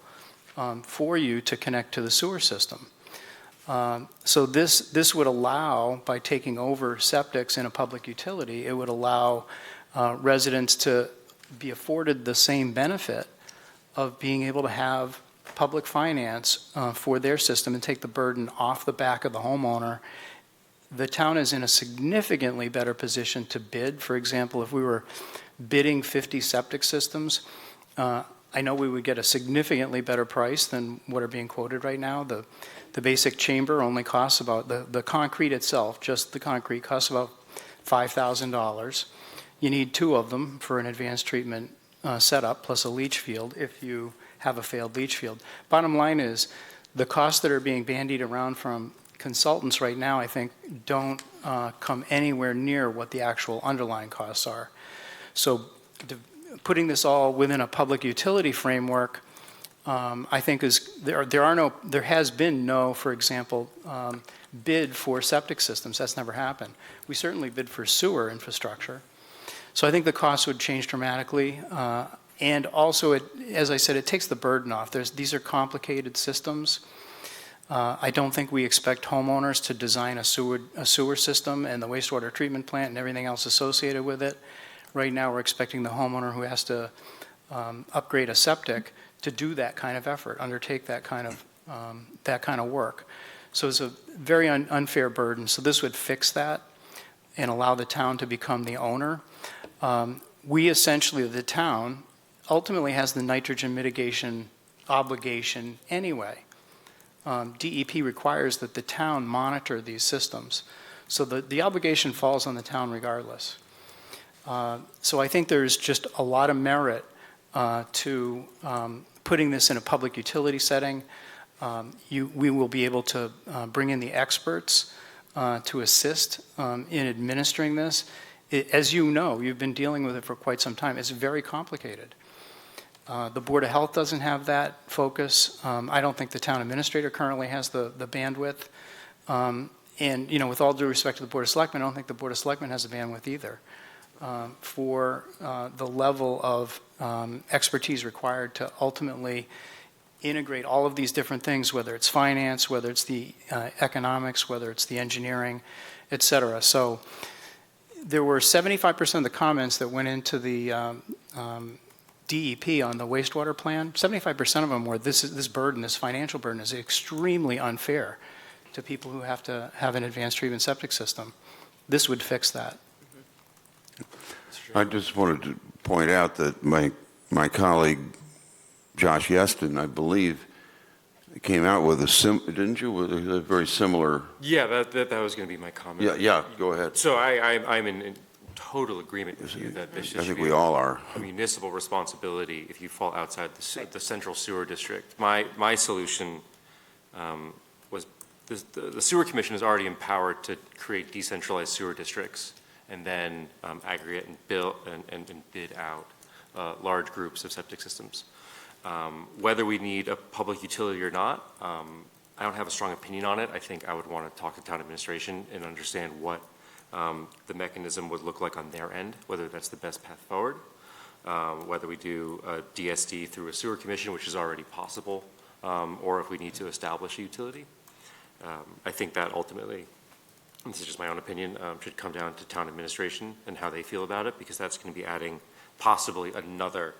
for you to connect to the sewer system. So this would allow, by taking over septics in a public utility, it would allow residents to be afforded the same benefit of being able to have public finance for their system and take the burden off the back of the homeowner. The town is in a significantly better position to bid. For example, if we were bidding 50 septic systems, I know we would get a significantly better price than what are being quoted right now. The basic chamber only costs about, the concrete itself, just the concrete, costs about $5,000. You need 2 of them for an advanced treatment setup, plus a leach field if you have a failed leach field. Bottom line is, the costs that are being bandied around from consultants right now, I think, don't come anywhere near what the actual underlying costs are. So putting this all within a public utility framework, I think there has been no, for example, bid for septic systems. That's never happened. We certainly bid for sewer infrastructure. So I think the costs would change dramatically. And also, as I said, it takes the burden off. These are complicated systems. I don't think we expect homeowners to design a sewer system and the wastewater treatment plant and everything else associated with it. Right now, we're expecting the homeowner who has to upgrade a septic to do that kind of effort, undertake that kind of work. So it's a very unfair burden. So this would fix that and allow the town to become the owner. We essentially, the town, ultimately has the nitrogen mitigation obligation anyway. DEP requires that the town monitor these systems. So the obligation falls on the town regardless. So I think there's just a lot of merit to putting this in a public utility setting. We will be able to bring in the experts to assist in administering this. As you know, you've been dealing with it for quite some time. It's very complicated. The Board of Health doesn't have that focus. I don't think the town administrator currently has the bandwidth. And, you know, with all due respect to the Board of Selectmen, I don't think the Board of Selectmen has the bandwidth either for the level of expertise required to ultimately integrate all of these different things, whether it's finance, whether it's the economics, whether it's the engineering, et cetera. So there were 75% of the comments that went into the DEP on the wastewater plan. 75% of them were this financial burden is extremely unfair to people who have to have an advanced treatment septic system. This would fix that. I just wanted to point out that my colleague, Josh Yeston, I believe, came out with didn't you, with a very similar, Yeah, that was going to be my comment. yeah, go ahead. So I'm in total agreement with you that this I should think be we all are. a municipal responsibility if you fall outside the central sewer district. My solution was, the sewer commission is already empowered to create decentralized sewer districts and then aggregate and bid out large groups of septic systems. Whether we need a public utility or not, I don't have a strong opinion on it. I think I would want to talk to town administration and understand what the mechanism would look like on their end, whether that's the best path forward, whether we do a DSD through a sewer commission, which is already possible, or if we need to establish a utility. I think that ultimately, and this is just my own opinion, should come down to town administration and how they feel about it, because that's going to be adding possibly another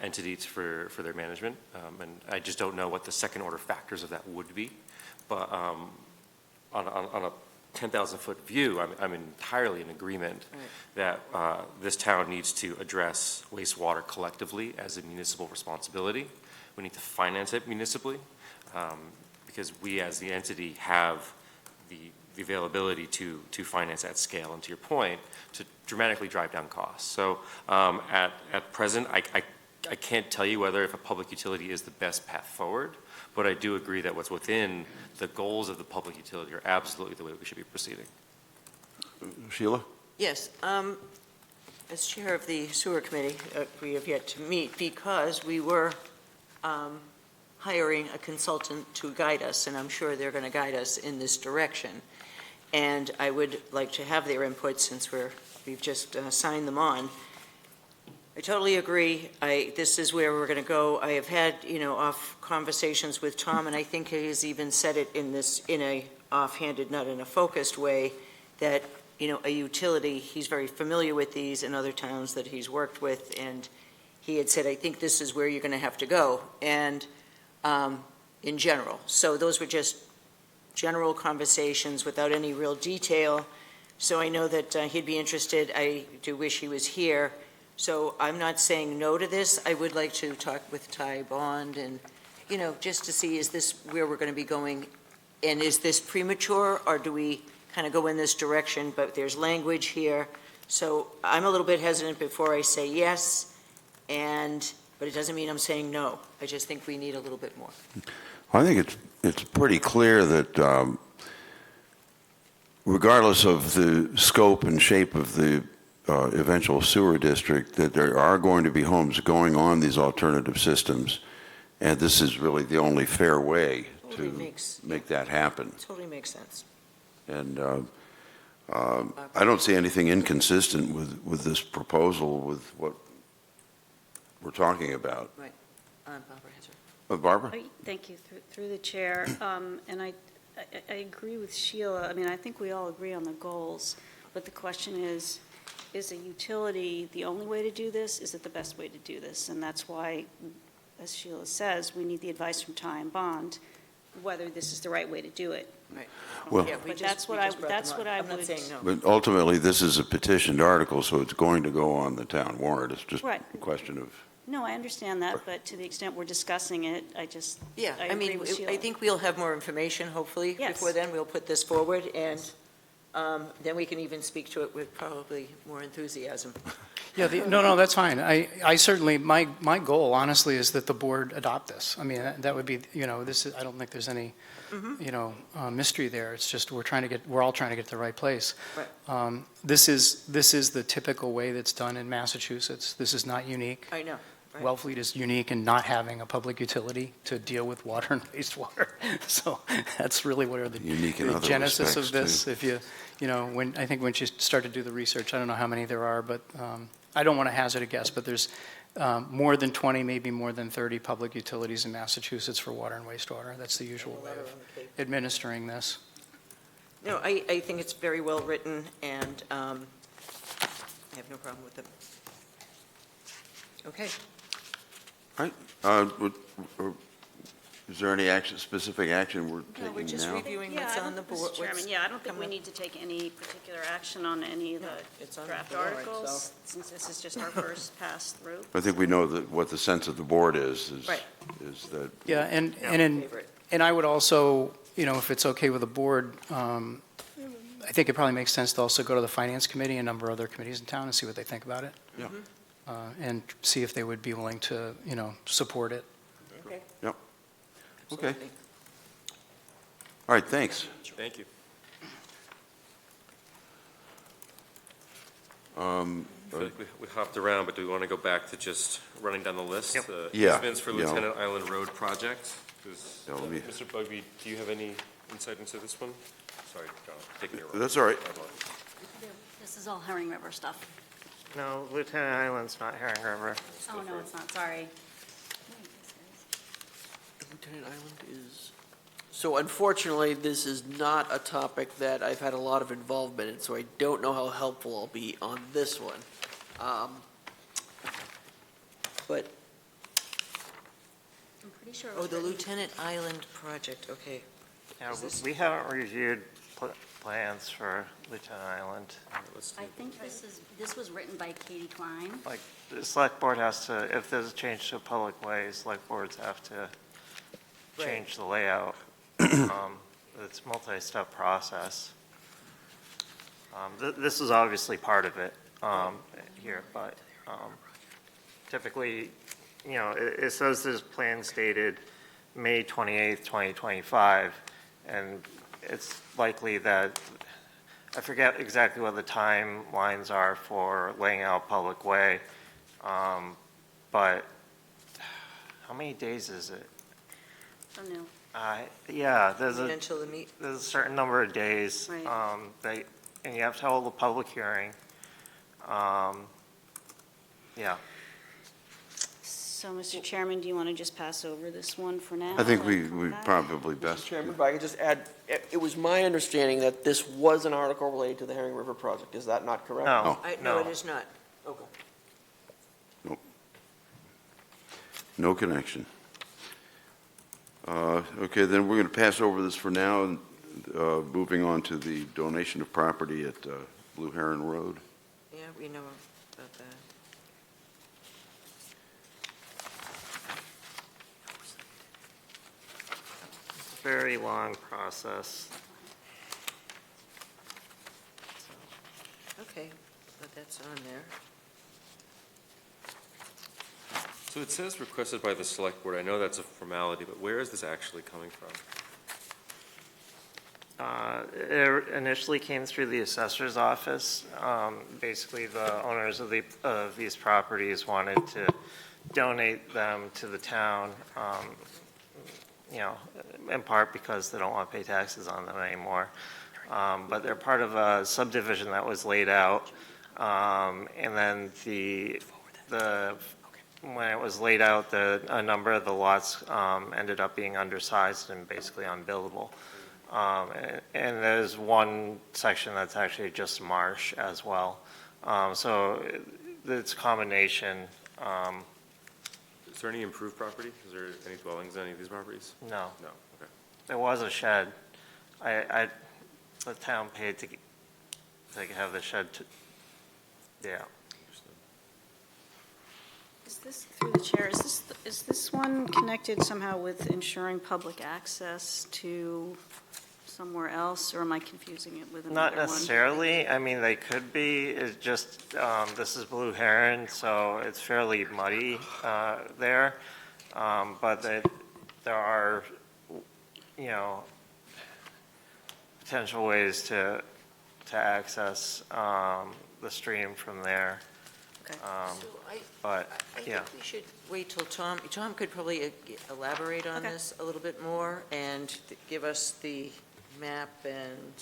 entities for their management, and I just don't know what the second order factors of that would be. But on a 10,000-foot view, I'm entirely in agreement that this town needs to address wastewater collectively as a municipal responsibility. We need to finance it municipally, because we as the entity have the availability to finance at scale, and to your point, to dramatically drive down costs. So at present, I can't tell you whether if a public utility is the best path forward, but I do agree that what's within the goals of the public utility are absolutely the way we should be proceeding. Sheila? Yes, as chair of the sewer committee, we have yet to meet because we were hiring a consultant to guide us, and I'm sure they're going to guide us in this direction. And I would like to have their input since we've just signed them on. I totally agree. This is where we're going to go. I have had, off conversations with Tom, and I think he has even said it in a offhanded, not in a focused way, that, a utility, he's very familiar with these in other towns that he's worked with, and he had said, I think this is where you're going to have to go, and in general. So those were just general conversations without any real detail. So I know that he'd be interested. I do wish he was here. So I'm not saying no to this. I would like to talk with Ty Bond and, just to see, is this where we're going to be going? And is this premature, or do we kind of go in this direction? But there's language here. So I'm a little bit hesitant before I say yes, but it doesn't mean I'm saying no. I just think we need a little bit more. I think it's pretty clear that regardless of the scope and shape of the eventual sewer district, that there are going to be homes going on these alternative systems, and this is really the only fair way to make that happen. Totally makes sense. And I don't see anything inconsistent with this proposal with what we're talking about. Right. Barbara has her. Barbara? Thank you, through the chair. And I agree with Sheila. I think we all agree on the goals, but the question is a utility the only way to do this? Is it the best way to do this? And that's why, as Sheila says, we need the advice from Ty and Bond, whether this is the right way to do it. Right. Well, Yeah, But that's what I I'm not would. saying no. but ultimately, this is a petitioned article, so it's going to go on the town warrant. It's just Right. a question of... No, I understand that, but to the extent we're discussing it, I agree with Sheila. I think we'll have more information, hopefully. Yes. Before then, we'll put this forward, and then we can even speak to it with probably more enthusiasm. Yeah, no, that's fine. I certainly, my goal, honestly, is that the board adopt this. That would be, this is, I don't think there's any, mystery there. It's just we're all trying to get to the right place. Right. This is the typical way that's done in Massachusetts. This is not unique. I know. Right. Wellfleet is unique in not having a public utility to deal with water and wastewater. So that's really what are the genesis of this. Too. If I think when you start to do the research, I don't know how many there are, but I don't want to hazard a guess, but there's more than 20, maybe more than 30 public utilities in Massachusetts for water and wastewater. That's the usual way of administering this. No, I think it's very well written, and I have no problem with it. Okay. Right. Is there any action, specific action we're No, taking we're just now? reviewing Yeah, what's I on the don't- board. Mr. Chairman, what's yeah, I don't think we coming need to take any particular action on any of No, it's the on the draft warrant, articles, since this is just our first pass through. I think we know that what the sense of the board is Right. is that, Yeah, and Favorite. I would also, if it's okay with the board, I think it probably makes sense to also go to the Finance Committee and a number of other committees in town and see what they think about it. Yeah. And see if they would be willing to, support it. Okay. Yep. Okay. Absolutely. All right, thanks. Thank you. I feel like we hopped around, but do we want to go back to just running down the list? Yep. Yeah, Easements for yeah. Lieutenant Island Road project. Yeah, let me- Mr. Bugby, do you have any insight into this one? Sorry, John, taking your. That's all right. This is all Herring River stuff. No, Lieutenant Island's not Herring River. Oh, no, it's not, sorry. Lieutenant Island is, so unfortunately, this is not a topic that I've had a lot of involvement in, so I don't know how helpful I'll be on this one. But, I'm pretty sure. it Oh, was the written- Lieutenant Island project, okay. Yeah, Is this- we haven't reviewed plans for Lieutenant Island. I think this was written by Katie Klein. Like, the select board has to, if there's a change to a public way, select boards have to change the layout. It's a multi-step process. This is obviously part of it here, but typically, it says this plan's dated May 28th, 2025, and it's likely that, I forget exactly what the timelines are for laying out public way, but how many days is it? Oh, no. Yeah, there's Until the meet, a certain number of days, Right. and you have to hold a public hearing. Yeah. So, Mr. Chairman, do you want to just pass over this one for now? I think and we come back? probably Mr. best. Chairman, if I could just add, it was my understanding that this was an article related to the Herring River project. Is that not correct? No, no, it no. is not. Okay. No connection. Okay, then we're going to pass over this for now, and moving on to the donation of property at Blue Heron Road. Yeah, we know about that. Very long process. Okay, but that's on there. So it says requested by the select board. I know that's a formality, but where is this actually coming from? It initially came through the assessor's office. Basically, the owners of these properties wanted to donate them to the town, in part because they don't want to pay taxes on them anymore. But they're part of a subdivision that was laid out. And then when it was laid out, a number of the lots ended up being undersized and basically unbuildable. And there's one section that's actually just marsh as well. So it's a combination. Is there any improved property? Is there any dwellings on any of these properties? No, No, okay. there was a shed. The town paid to have the shed, yeah. Is this, through the chair, is this one connected somehow with ensuring public access to somewhere else, or am I confusing it with another Not one? necessarily. I mean, they could be. It's just, this is Blue Heron, so it's fairly muddy there. But there are, potential ways to access the stream from there. Okay. So But, I yeah. think we should wait till Tom could probably elaborate on Okay. this a little bit more and give us the map, and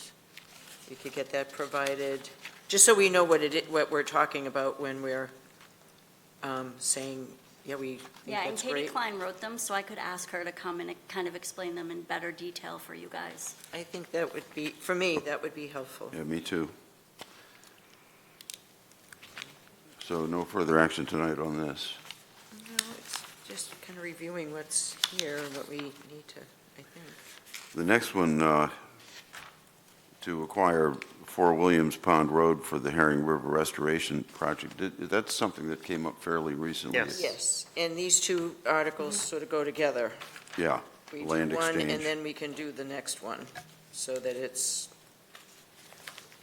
we could get that provided, just so we know what we're talking about when we're saying, yeah, we think Yeah, and that's Katie great. Klein wrote them, so I could ask her to come and kind of explain them in better detail for you guys. I think that would be, for me, that would be helpful. Yeah, me too. So no further action tonight on this. No, it's just kind of reviewing what's here, what we need to, I think. The next one, to acquire 4 Williams Pond Road for the Herring River Restoration Project, that's something that came up fairly recently. Yes. Yes, and these two articles sort of go together. Yeah, We do land one, exchange. and then we can do the next one, so that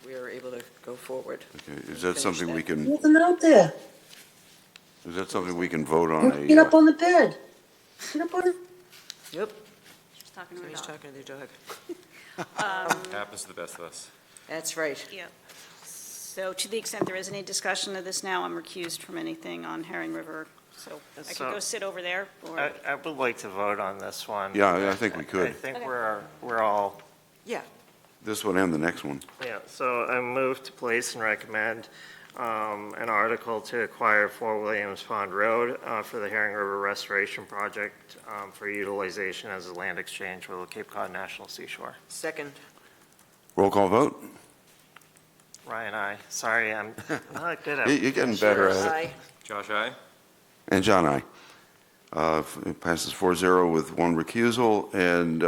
we are able to go forward. Okay, is that Finish something that. we can, Nothing out there. is that something we can vote on Get a, up on the bed. Get up on the, Yep, She's talking to her somebody's dog. talking to their dog. Happens to the best of us. That's right. Yeah. So to the extent there is any discussion of this now, I'm recused from anything on Herring River, so I could go sit over there, or, I would like to vote on this one. Yeah, I think we I could. think Okay. we're all, Yeah, This one and the next one. yeah, so I move to place and recommend an article to acquire 4 Williams Pond Road for the Herring River Restoration Project for utilization as a land exchange with the Cape Cod National Seashore. second. Roll call vote? Ryan, I. Sorry, I'm not good at. You're getting better at it. Aye. Josh, aye? And John, aye. It passes 4-0 with 1 recusal, and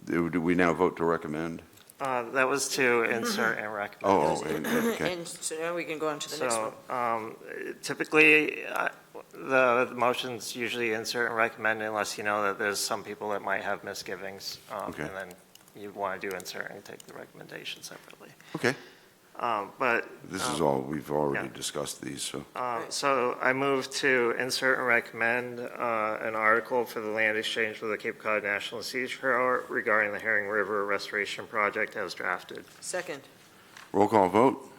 do we now vote to recommend? That was to insert and recommend. Okay. And so now we can go on to the next one. So typically, the motions usually insert and recommend unless you know that there's some people that might have misgivings. Okay. And then you'd want to do insert and take the recommendation separately. Okay. But. This is all, we've already yeah. discussed these, so. So I move to insert and recommend an article for the land exchange with the Cape Cod National Seashore regarding the Herring River Restoration Project as drafted. Second. Roll call vote?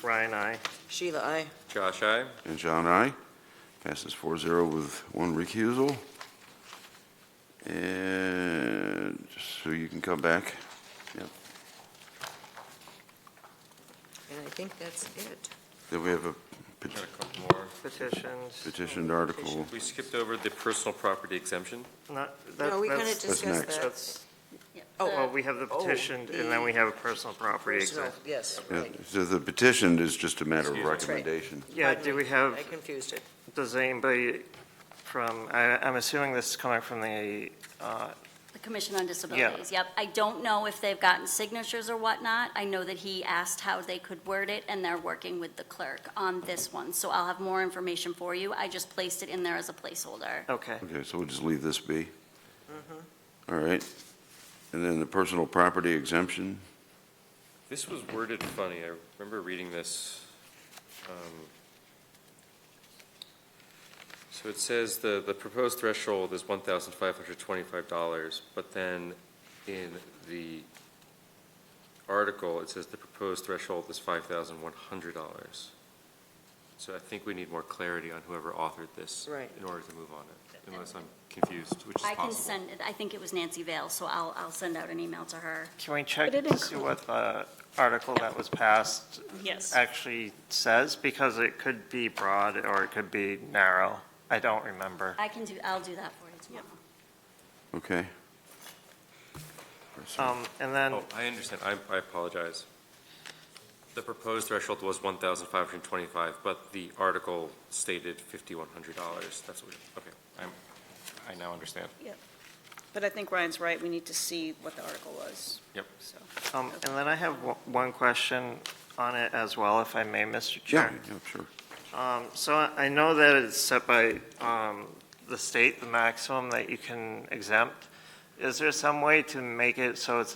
Ryan, I. Sheila, aye. Josh, aye? And John, aye. Passes 4-0 with 1 recusal. And so you can come back. Yep. And I think that's it. Then we have a Got a couple more. Petitions. petitioned article. We skipped over the personal property exemption. Not, No, we kind of that's, discussed next. that. that's, Oh, well, we have the petitioned and then we have a personal property personal, exemption. yes, Yeah, right. So the petitioned is just a matter of Excuse me. recommendation. Yeah, Pardon do me, we have, I confused it. does anybody from, I'm assuming this is coming from the, The Commission on Disabilities, yep. I don't know if they've gotten signatures or whatnot. I know that he asked how they could word it, and they're working with the clerk on this one. So I'll have more information for you. I just placed it in there as a placeholder. okay. Okay, so we'll just leave this be. All right. And then the personal property exemption. This was worded funny. I remember reading this. So it says the proposed threshold is $1,525, but then in the article, it says the proposed threshold is $5,100. So I think we need more clarity on whoever authored this Right. in order to move on it, unless I'm confused, which is I can possible. send it, I think it was Nancy Vale, so I'll send out an email to her. Can we check But it to see what the article that was passed yes. actually says? Because it could be broad or it could be narrow. I don't remember. I'll do that for you tomorrow. Okay. And then, Oh, I understand. I apologize. The proposed threshold was $1,525, but the article stated $5,100. That's what, okay, I now understand. Yep. But I think Ryan's right, we need to see what the article was. Yep. So, and then I have one question on it as well, if I may, Mr. Yeah, Chair. sure. So I know that it's set by the state, the maximum that you can exempt. Is there some way to make it so it's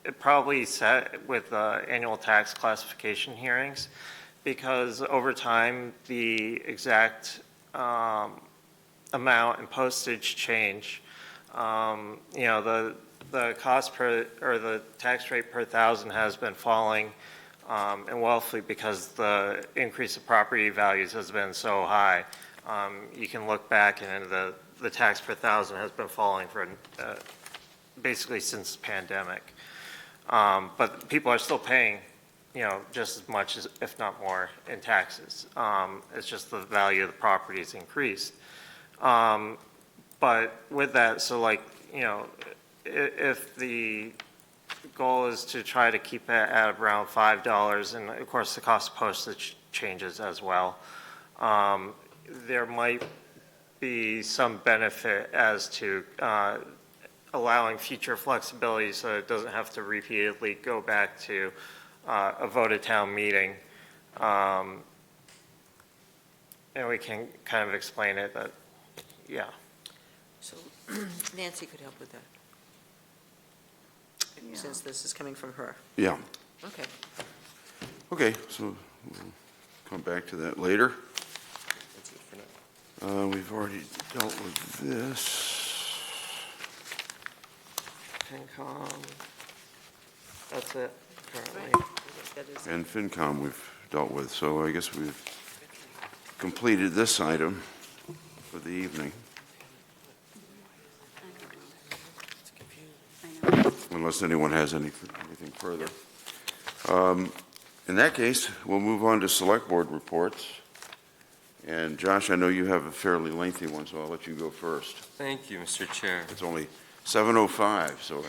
it probably set with annual tax classification hearings? Because over time, the exact amount and postage change. The cost per, or the tax rate per thousand has been falling in Wellfleet because the increase of property values has been so high. You can look back and the tax per thousand has been falling for basically since the pandemic. But people are still paying, just as much as, if not more, in taxes. It's just the value of the property has increased. But with that, so if the goal is to try to keep it at around $5, and of course the cost of postage changes as well. There might be some benefit as to allowing future flexibility so it doesn't have to repeatedly go back to a voted town meeting. And we can kind of explain it, but yeah. So Nancy could help with that, since this is coming from her. Yeah. Okay. Okay, so we'll come back to that later. That's it for now. We've already dealt with this. FinCom, that's it currently. That is, And FinCom we've dealt with, so I guess we've completed this item for the evening, unless anyone has anything further. In that case, we'll move on to Select Board reports. And Josh, I know you have a fairly lengthy one, so I'll let you go first. Thank you, Mr. Chair. It's only 7:05, so I think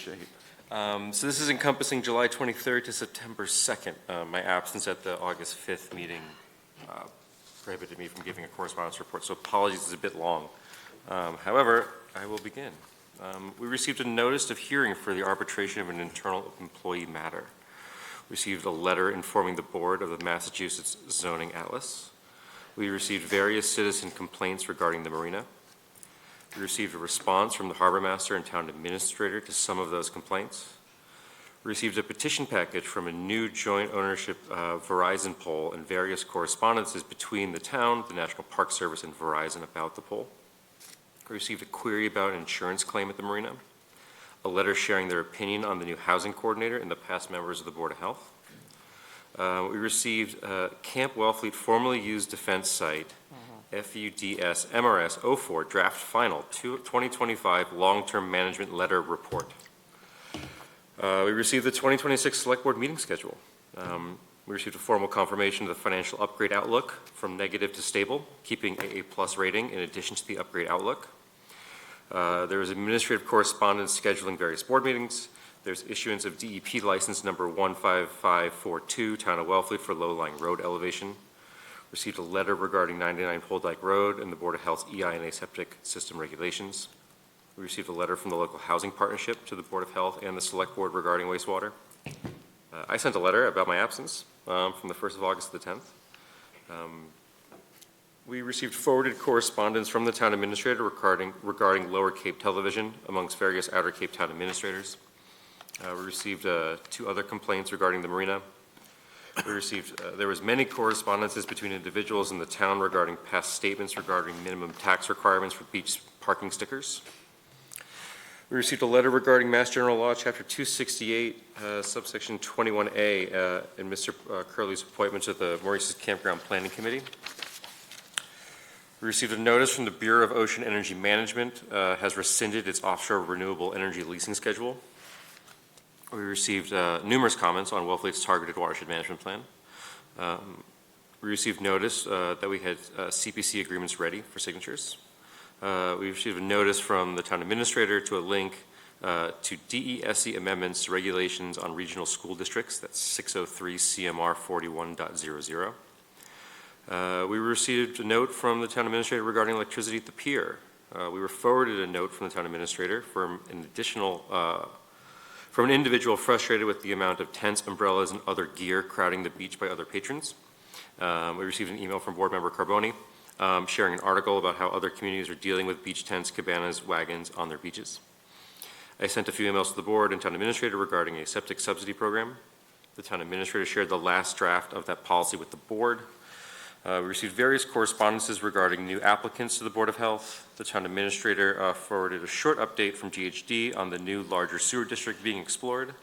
we're in good shape. So this is encompassing July 23rd to September 2nd. My absence at the August 5th meeting prohibited me from giving a correspondence report, so apologies, it's a bit long. However, I will begin. We received a notice of hearing for the arbitration of an internal employee matter. We received a letter informing the board of the Massachusetts Zoning Atlas. We received various citizen complaints regarding the marina. We received a response from the harbor master and town administrator to some of those complaints. We received a petition package from a new joint ownership Verizon pole and various correspondences between the town, the National Park Service, and Verizon about the pole. We received a query about an insurance claim at the marina, a letter sharing their opinion on the new housing coordinator and the past members of the Board of Health. We received Camp Wellfleet formerly used defense site, FUDS MRS 04 draft final 2025 long-term management letter report. We received the 2026 Select Board meeting schedule. We received a formal confirmation of the financial upgrade outlook from negative to stable, keeping AA+ rating in addition to the upgrade outlook. There was administrative correspondence scheduling various board meetings. There's issuance of DEP license number 15542, Town of Wellfleet for low-lying road elevation. Received a letter regarding 99 Pole Dyke Road and the Board of Health's EI&A septic system regulations. We received a letter from the local housing partnership to the Board of Health and the Select Board regarding wastewater. I sent a letter about my absence from the 1st of August to the 10th. We received forwarded correspondence from the town administrator regarding Lower Cape Television amongst various Outer Cape town administrators. We received 2 other complaints regarding the marina. We received, there was many correspondences between individuals in the town regarding past statements regarding minimum tax requirements for beach parking stickers. We received a letter regarding Mass General Law, Chapter 268, subsection 21A, and Mr. Curley's appointment to the Maurice's Campground Planning Committee. We received a notice from the Bureau of Ocean Energy Management, has rescinded its offshore renewable energy leasing schedule. We received numerous comments on Wellfleet's targeted watershed management plan. We received notice that we had CPC agreements ready for signatures. We received a notice from the town administrator to a link to DESE amendments to regulations on regional school districts. That's 603 CMR 41.00. We received a note from the town administrator regarding electricity at the pier. We were forwarded a note from the town administrator from an individual frustrated with the amount of tents, umbrellas, and other gear crowding the beach by other patrons. We received an email from board member Carboni sharing an article about how other communities are dealing with beach tents, cabanas, wagons on their beaches. I sent a few emails to the board and town administrator regarding a septic subsidy program. The town administrator shared the last draft of that policy with the board. We received various correspondences regarding new applicants to the Board of Health. The town administrator forwarded a short update from GHD on the new larger sewer district being explored.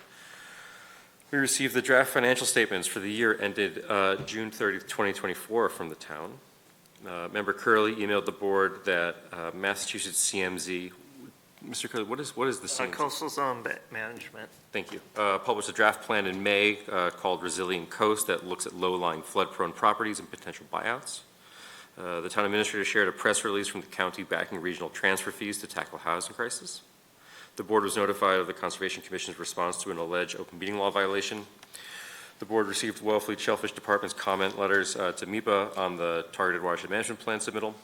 We received the draft financial statements for the year ended June 30th, 2024 from the town. Member Curley emailed the board that Massachusetts CMZ, Mr. Curley, what is the CMZ? Coastal Zone Management. Thank you. Published a draft plan in May called Resilient Coast that looks at low-lying flood-prone properties and potential buyouts. The town administrator shared a press release from the county backing regional transfer fees to tackle housing crisis. The board was notified of the Conservation Commission's response to an alleged open meeting law violation. The board received Wellfleet Shellfish Department's comment letters to MIPA on the targeted watershed management plan submittal.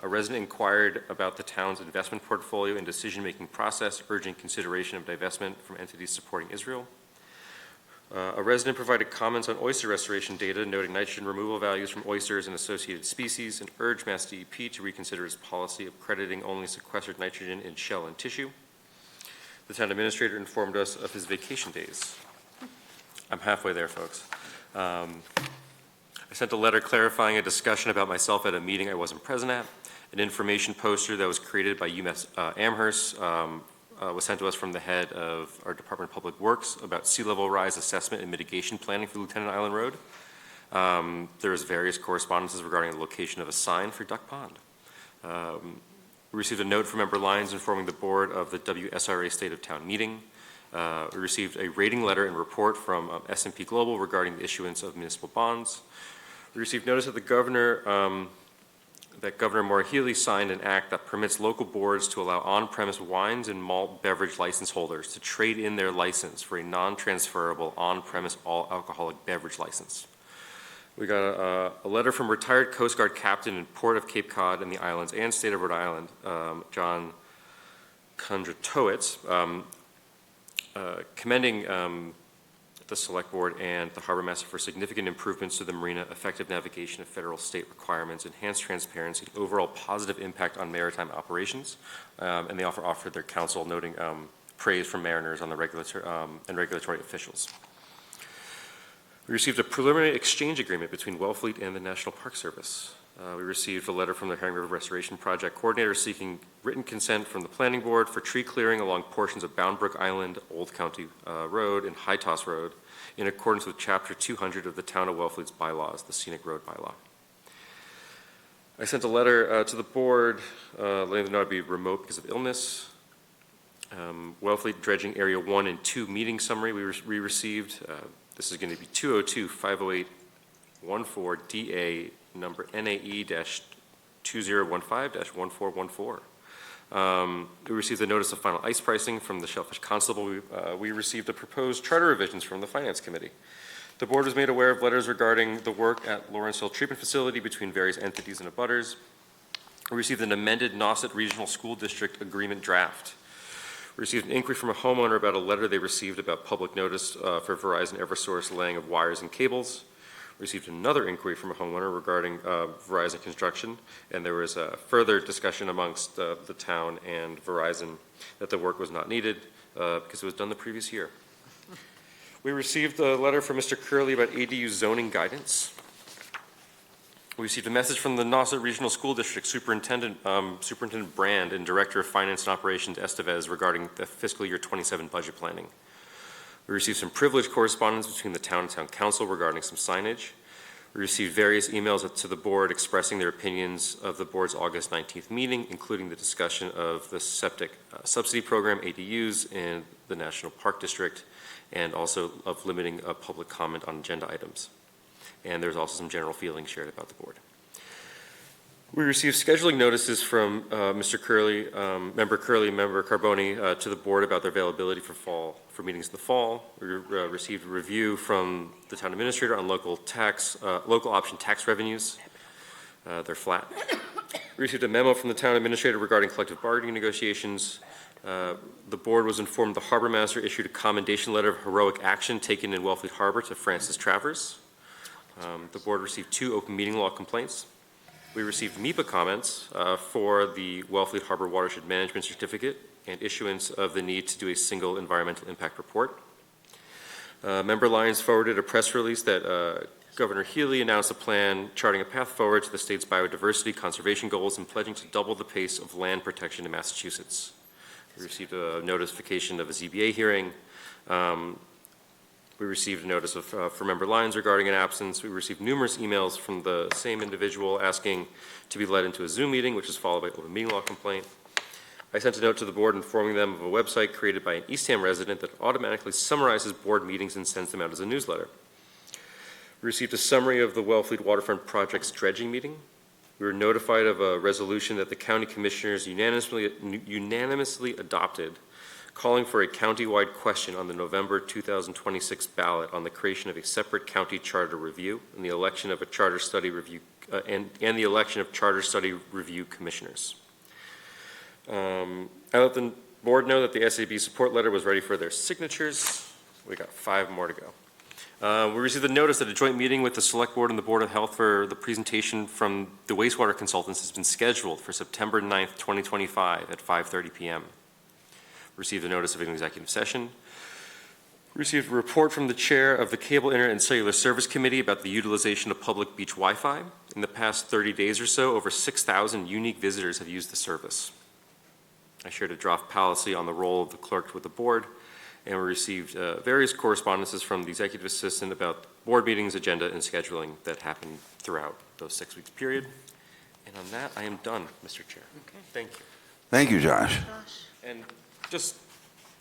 A resident inquired about the town's investment portfolio and decision-making process, urging consideration of divestment from entities supporting Israel. A resident provided comments on oyster restoration data, noting nitrogen removal values from oysters and associated species, and urged Mass DEP to reconsider its policy of crediting only sequestered nitrogen in shell and tissue. The town administrator informed us of his vacation days. I'm halfway there, folks. I sent a letter clarifying a discussion about myself at a meeting I wasn't present at. An information poster that was created by UMass Amherst was sent to us from the head of our Department of Public Works about sea level rise assessment and mitigation planning for Lieutenant Island Road. There was various correspondences regarding the location of a sign for Duck Pond. We received a note from Member Lyons informing the board of the WSRA State of Town meeting. We received a rating letter and report from S&P Global regarding the issuance of municipal bonds. We received notice that Governor Maura Healey signed an act that permits local boards to allow on-premise wines and malt beverage license holders to trade in their license for a non-transferable on-premise all-alcoholic beverage license. We got a letter from retired Coast Guard captain in Port of Cape Cod in the islands and state of Rhode Island, John Kondratowicz, commending the Select Board and the Harbor Master for significant improvements to the marina, effective navigation of federal state requirements, enhanced transparency, overall positive impact on maritime operations, and they also offered their counsel, noting praise from mariners on the regulatory officials. We received a preliminary exchange agreement between Wellfleet and the National Park Service. We received a letter from the Herring River Restoration Project coordinator seeking written consent from the Planning Board for tree clearing along portions of Bound Brook Island, Old County Road, and High Toss Road in accordance with Chapter 200 of the Town of Wellfleet's bylaws, the Scenic Road Bylaw. I sent a letter to the board letting them know I'd be remote because of illness. Wellfleet Dredging Area 1 and 2 meeting summary we received. This is going to be 202-508-14-DA number NAE-2015-1414. We received a notice of final ice pricing from the Shellfish Constable. We received a proposed charter revisions from the Finance Committee. The board was made aware of letters regarding the work at Lawrence Hill Treatment Facility between various entities and abutters. We received an amended Nauset Regional School District agreement draft. We received an inquiry from a homeowner about a letter they received about public notice for Verizon Eversource laying of wires and cables. We received another inquiry from a homeowner regarding Verizon construction, and there was a further discussion amongst the town and Verizon that the work was not needed because it was done the previous year. We received a letter from Mr. Curley about ADU zoning guidance. We received a message from the Nauset Regional School District Superintendent Brand and Director of Finance and Operations Estevez regarding the fiscal year 27 budget planning. We received some privileged correspondence between the town and town council regarding some signage. We received various emails to the board expressing their opinions of the board's August 19th meeting, including the discussion of the septic subsidy program, ADUs, in the National Park District, and also of limiting public comment on agenda items. And there's also some general feelings shared about the board. We received scheduling notices from Mr. Curley, Member Curley, and Member Carboni to the board about their availability for meetings in the fall. We received a review from the town administrator on local option tax revenues. They're flat. We received a memo from the town administrator regarding collective bargaining negotiations. The board was informed the harbor master issued a commendation letter of heroic action taken in Wellfleet Harbor to Francis Travers. The board received 2 open meeting law complaints. We received MIPA comments for the Wellfleet Harbor Watershed Management Certificate and issuance of the need to do a single environmental impact report. Member Lyons forwarded a press release that Governor Healey announced a plan charting a path forward to the state's biodiversity conservation goals and pledging to double the pace of land protection in Massachusetts. We received a notification of a ZBA hearing. We received a notice for Member Lyons regarding an absence. We received numerous emails from the same individual asking to be led into a Zoom meeting, which was followed by an open meeting law complaint. I sent a note to the board informing them of a website created by an Eastham resident that automatically summarizes board meetings and sends them out as a newsletter. We received a summary of the Wellfleet Waterfront Project's dredging meeting. We were notified of a resolution that the county commissioners unanimously adopted calling for a countywide question on the November 2026 ballot on the creation of a separate county charter review and the election of a charter study review and the election of charter study review commissioners. I let the board know that the SAB support letter was ready for their signatures. We got 5 more to go. We received a notice that a joint meeting with the Select Board and the Board of Health for the presentation from the wastewater consultants has been scheduled for September 9th, 2025 at 5:30 p.m. Received a notice of an executive session. Received a report from the chair of the Cable, Internet, and Cellular Service Committee about the utilization of public beach Wi-Fi. In the past 30 days or so, over 6,000 unique visitors have used the service. I shared a draft policy on the role of the clerk with the board, and we received various correspondences from the executive assistant about board meetings, agenda, and scheduling that happened throughout those 6 weeks period. And on that, I am done, Mr. Chair. Okay. Thank you. Thank you, Josh. And just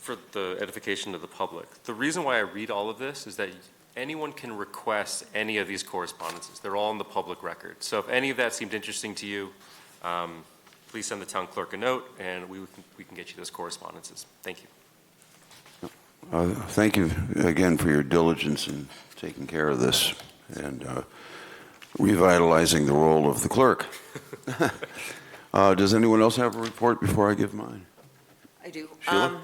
for the edification of the public, the reason why I read all of this is that anyone can request any of these correspondences. They're all in the public record. So if any of that seemed interesting to you, please send the town clerk a note, and we can get you those correspondences. Thank you. Thank you again for your diligence in taking care of this and revitalizing the role of the clerk. Does anyone else have a report before I give mine? I do. Sheila?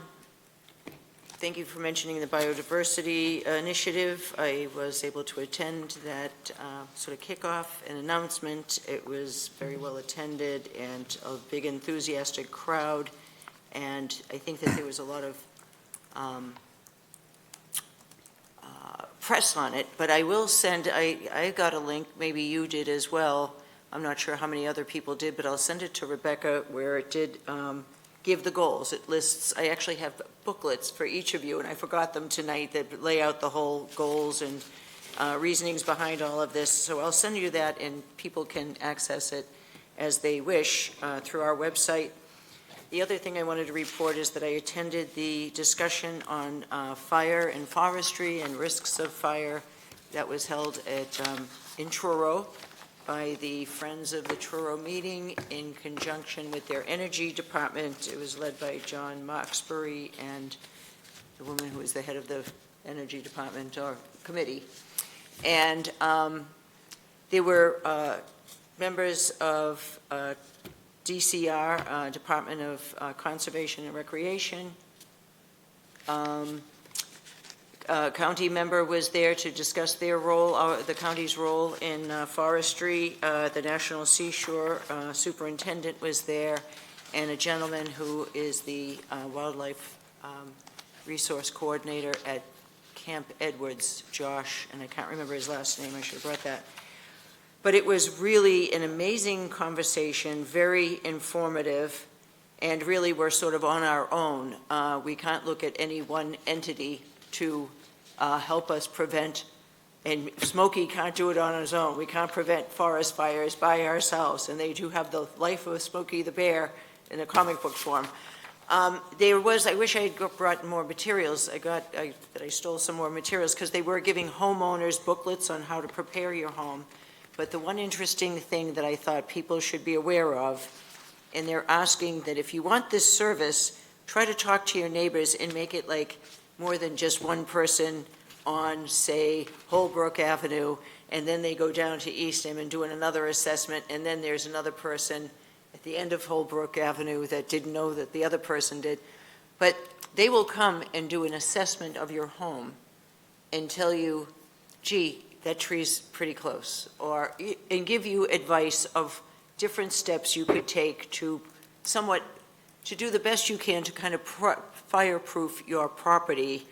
Thank you for mentioning the biodiversity initiative. I was able to attend that sort of kickoff and announcement. It was very well attended and a big enthusiastic crowd. And I think that there was a lot of press on it, but I will send, I got a link, maybe you did as well. I'm not sure how many other people did, but I'll send it to Rebecca where it did give the goals. It lists, I actually have booklets for each of you, and I forgot them tonight, that lay out the whole goals and reasonings behind all of this. So I'll send you that, and people can access it as they wish through our website. The other thing I wanted to report is that I attended the discussion on fire and forestry and risks of fire that was held at in Truro by the Friends of the Truro meeting in conjunction with their energy department. It was led by John Marksbury and the woman who is the head of the energy department or committee. And there were members of DCR, Department of Conservation and Recreation. County member was there to discuss their role, the county's role in forestry. The National Seashore Superintendent was there, and a gentleman who is the Wildlife Resource Coordinator at Camp Edwards, Josh, and I can't remember his last name, I should have brought that. But it was really an amazing conversation, very informative, and really we're sort of on our own. We can't look at any one entity to help us prevent, and Smokey can't do it on his own. We can't prevent forest fires by ourselves, and they do have the life of Smokey the Bear in a comic book form. There was, I wish I had brought more materials. I stole some more materials because they were giving homeowners booklets on how to prepare your home. But the one interesting thing that I thought people should be aware of, and they're asking that if you want this service, try to talk to your neighbors and make it like more than just one person on, say, Holbrook Avenue, and then they go down to Eastham and do another assessment, and then there's another person at the end of Holbrook Avenue that didn't know that the other person did. But they will come and do an assessment of your home and tell you, gee, that tree's pretty close, and give you advice of different steps you could take to do the best you can to kind of fireproof your property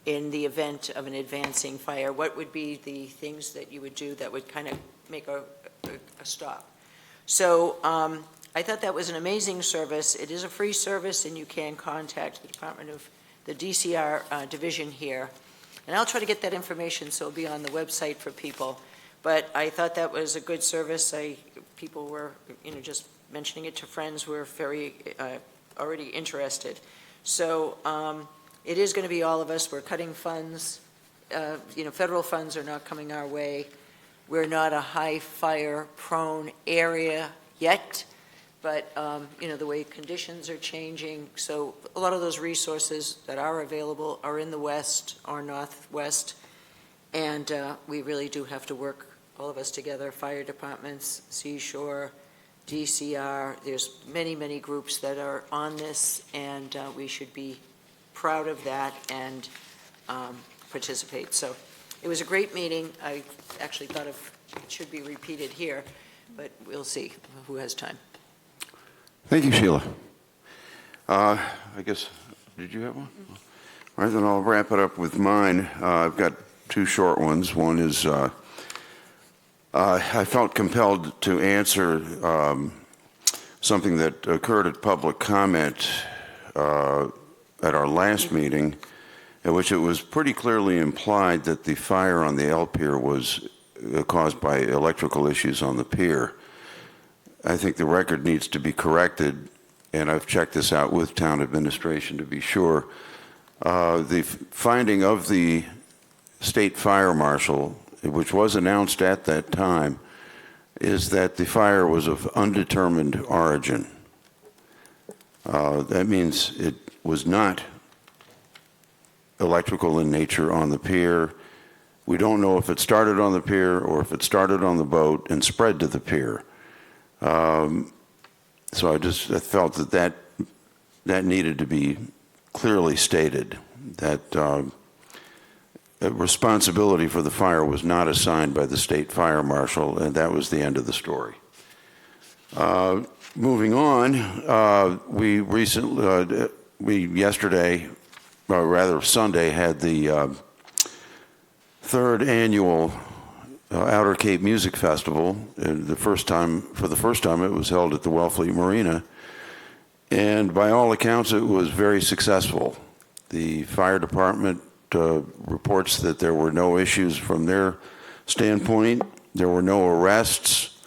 in the event of an advancing fire. What would be the things that you would do that would kind of make a stop? So I thought that was an amazing service. It is a free service, and you can contact the Department of the DCR division here. And I'll try to get that information so it'll be on the website for people. But I thought that was a good service. People were, just mentioning it to friends who were very already interested. So it is going to be all of us. We're cutting funds. Federal funds are not coming our way. We're not a high fire prone area yet, but, the way conditions are changing, so a lot of those resources that are available are in the west or northwest, and we really do have to work, all of us together, fire departments, Seashore, DCR, there's many, many groups that are on this, and we should be proud of that and participate. So it was a great meeting. I actually thought it should be repeated here, but we'll see who has time. Thank you, Sheila. I guess, did you have one? All right, then I'll wrap it up with mine. I've got two short ones. One is I felt compelled to answer something that occurred at public comment at our last meeting, in which it was pretty clearly implied that the fire on the L Pier was caused by electrical issues on the pier. I think the record needs to be corrected, and I've checked this out with town administration to be sure. The finding of the state fire marshal, which was announced at that time, is that the fire was of undetermined origin. That means it was not electrical in nature on the pier. We don't know if it started on the pier or if it started on the boat and spread to the pier. So I felt that needed to be clearly stated, that responsibility for the fire was not assigned by the state fire marshal, and that was the end of the story. Moving on, Sunday, had the third annual Outer Cape Music Festival. And for the first time, it was held at the Wellfleet Marina. And by all accounts, it was very successful. The fire department reports that there were no issues from their standpoint. There were no arrests.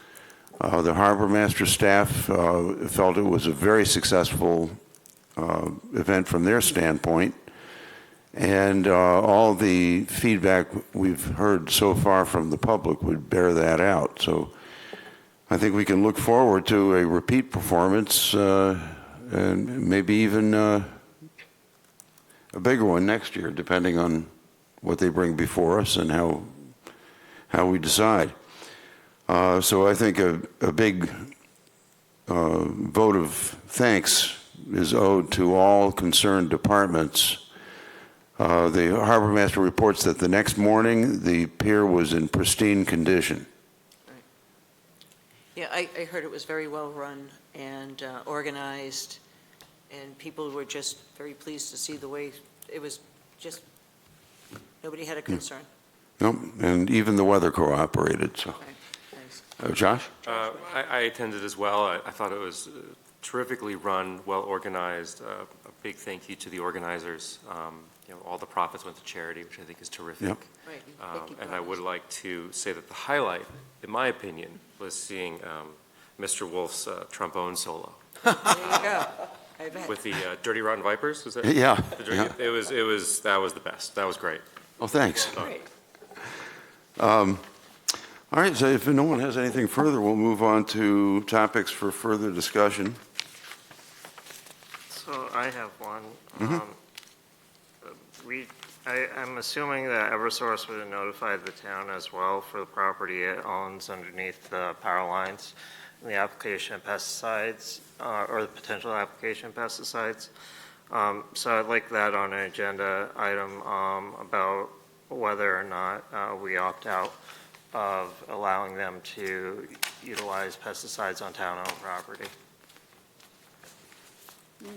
The harbor master staff felt it was a very successful event from their standpoint. And all the feedback we've heard so far from the public would bear that out. So I think we can look forward to a repeat performance and maybe even a bigger one next year, depending on what they bring before us and how we decide. So I think a big vote of thanks is owed to all concerned departments. The harbor master reports that the next morning the pier was in pristine condition. Right. Yeah, I heard it was very well run and organized, and people were just very pleased to see the way it was. Just nobody had a concern. Nope, and even the weather cooperated. So, Thanks. Josh? I attended as well. I thought it was terrifically run, well organized. A big thank you to the organizers. All the profits went to charity, which I think is terrific. Yep. Right. And I would like to say that the highlight, in my opinion, was seeing Mr. Wolf's trombone solo. There you go. I bet. With the Dirty Rotten Vipers, was that? Yeah. That was the best. That was great. Oh, thanks. Great. All right, so if no one has anything further, we'll move on to topics for further discussion. So I have one. I'm assuming that Eversource would have notified the town as well for the property it owns underneath the power lines and the application of pesticides, or the potential application of pesticides. So I'd like that on an agenda item about whether or not we opt out of allowing them to utilize pesticides on town-owned property.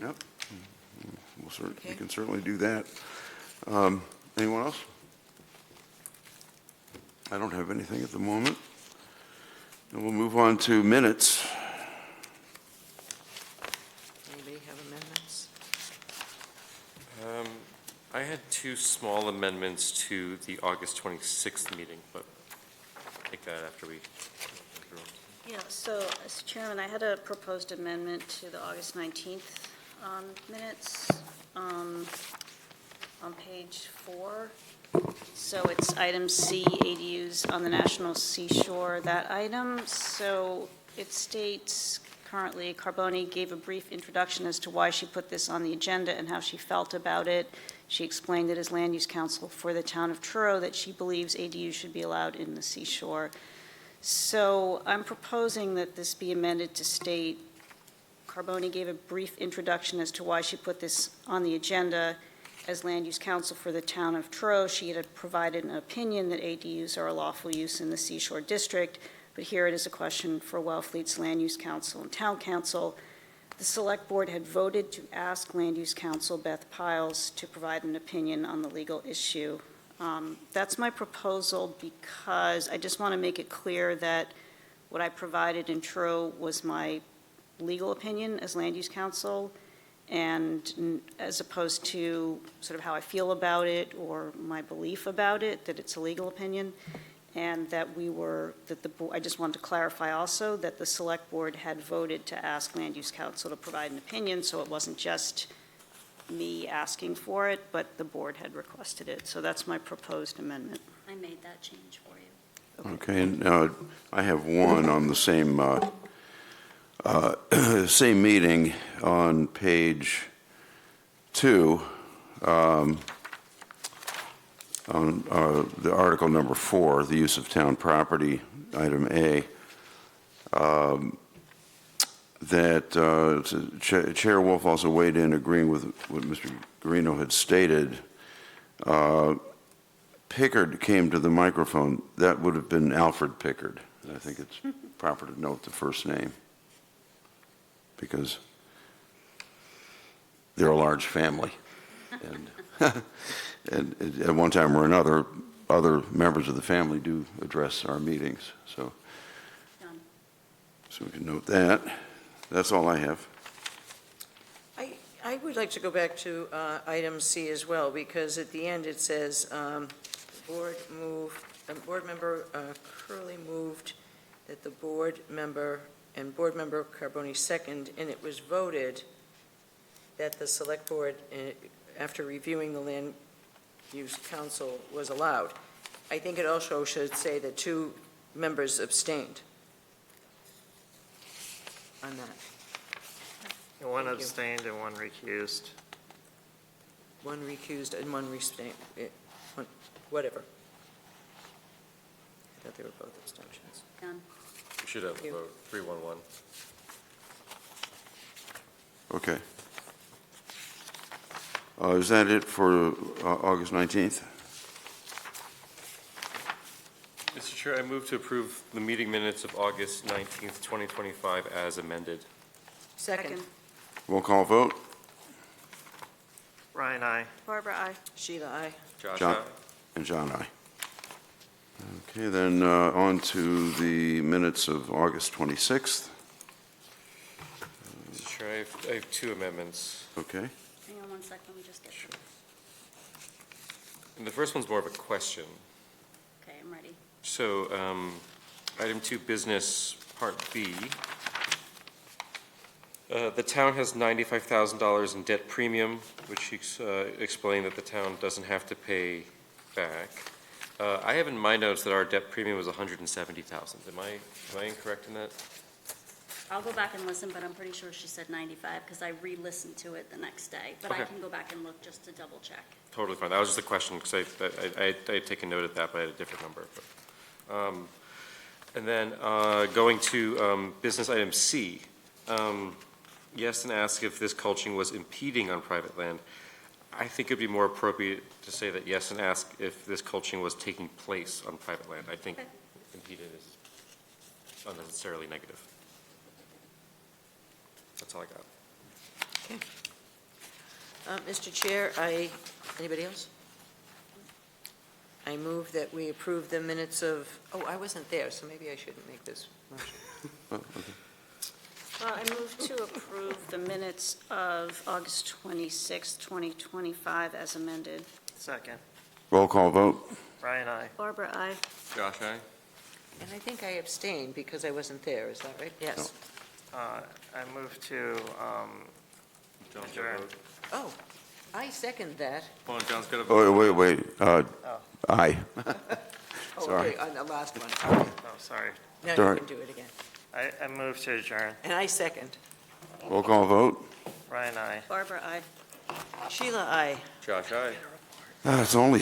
Yep. We can certainly do that. Anyone else? I don't have anything at the moment. And we'll move on to minutes. Anybody have amendments? I had two small amendments to the August 26th meeting, but I'll take that after we. Yeah, so, Mr. Chairman, I had a proposed amendment to the August 19th minutes on page 4. So it's item C, ADUs on the National Seashore, that item. So it states, currently. Carboni gave a brief introduction as to why she put this on the agenda and how she felt about it. She explained that as land use counsel for the town of Truro that she believes ADUs should be allowed in the seashore. So I'm proposing that this be amended to state, Carboni gave a brief introduction as to why she put this on the agenda. As land use counsel for the town of Truro, she had provided an opinion that ADUs are a lawful use in the seashore district, but here it is a question for Wellfleet's land use counsel and town council. The select board had voted to ask land use counsel Beth Piles to provide an opinion on the legal issue. That's my proposal because I just want to make it clear that what I provided in Truro was my legal opinion as land use counsel, and as opposed to sort of how I feel about it or my belief about it, that it's a legal opinion, and that I just wanted to clarify also that the select board had voted to ask land use counsel to provide an opinion, so it wasn't just me asking for it, but the board had requested it. So that's my proposed amendment. I made that change for you. Okay, and I have one on the same same meeting on page 2, on the article number 4, the use of town property, item A, that Chair Wolf also weighed in agreeing with what Mr. Guarino had stated. Pickard came to the microphone. That would have been Alfred Pickard. I think it's proper to note the first name, because they're a large family. And at one time or another, other members of the family do address our meetings. So we can note that. That's all I have. I would like to go back to item C as well, because at the end it says, board member Curley moved that the board member and board member Carboni second, and it was voted that the select board, after reviewing the land use council, was allowed. I think it also should say that 2 members abstained on that. And one Thank you. abstained and one recused. One recused and one abstained, whatever. I thought they were both abstentions. Done. We should have a vote, 3-1-1. Okay. Is that it for August 19th? Mr. Chair, I move to approve the meeting minutes of August 19th, 2025 as amended. Second. Roll call vote. Ryan, aye. Barbara, aye. Sheila, aye. Josh, John. aye. And John, aye. Okay, then on to the minutes of August 26th. Mr. Chair, I have 2 amendments. Okay. Hang on one second, let me just get through. And the first one's more of a question. Okay, I'm ready. So, item 2, business, part B. The town has $95,000 in debt premium, which he explained that the town doesn't have to pay back. I have in my notes that our debt premium was $170,000. Am I incorrect in that? I'll go back and listen, but I'm pretty sure she said 95 because I re-listened to it the next day. But I Okay. can go back and look just to double check. Totally fine. That was just a question, because I had taken note of that, but I had a different number. But, and then going to business item C. Yes, and ask if this culching was impeding on private land. I think it'd be more appropriate to say that yes, and ask if this culching was taking place on private land. I think Okay. impeded is unnecessarily negative. That's all I got. Mr. Chair, anybody else? I move that we approve the minutes of, I wasn't there, so maybe I shouldn't make this motion. Oh, okay. I move to approve the minutes of August 26, 2025 as amended. Second. Roll call vote. Ryan, aye. Barbara, aye. Josh, aye? And I think I abstained because I wasn't there, is that right? Yes. I move to John's got adjourn. a vote. Oh, I second that. Hold on, John's got a vote. Oh, wait. Aye. Oh, Sorry. okay, on the last one. All right. Oh, sorry. Now you Sorry. can do it again. I move to adjourn. And I second. Roll call vote. Ryan, aye. Barbara, aye. Sheila, aye. Josh, aye. It's only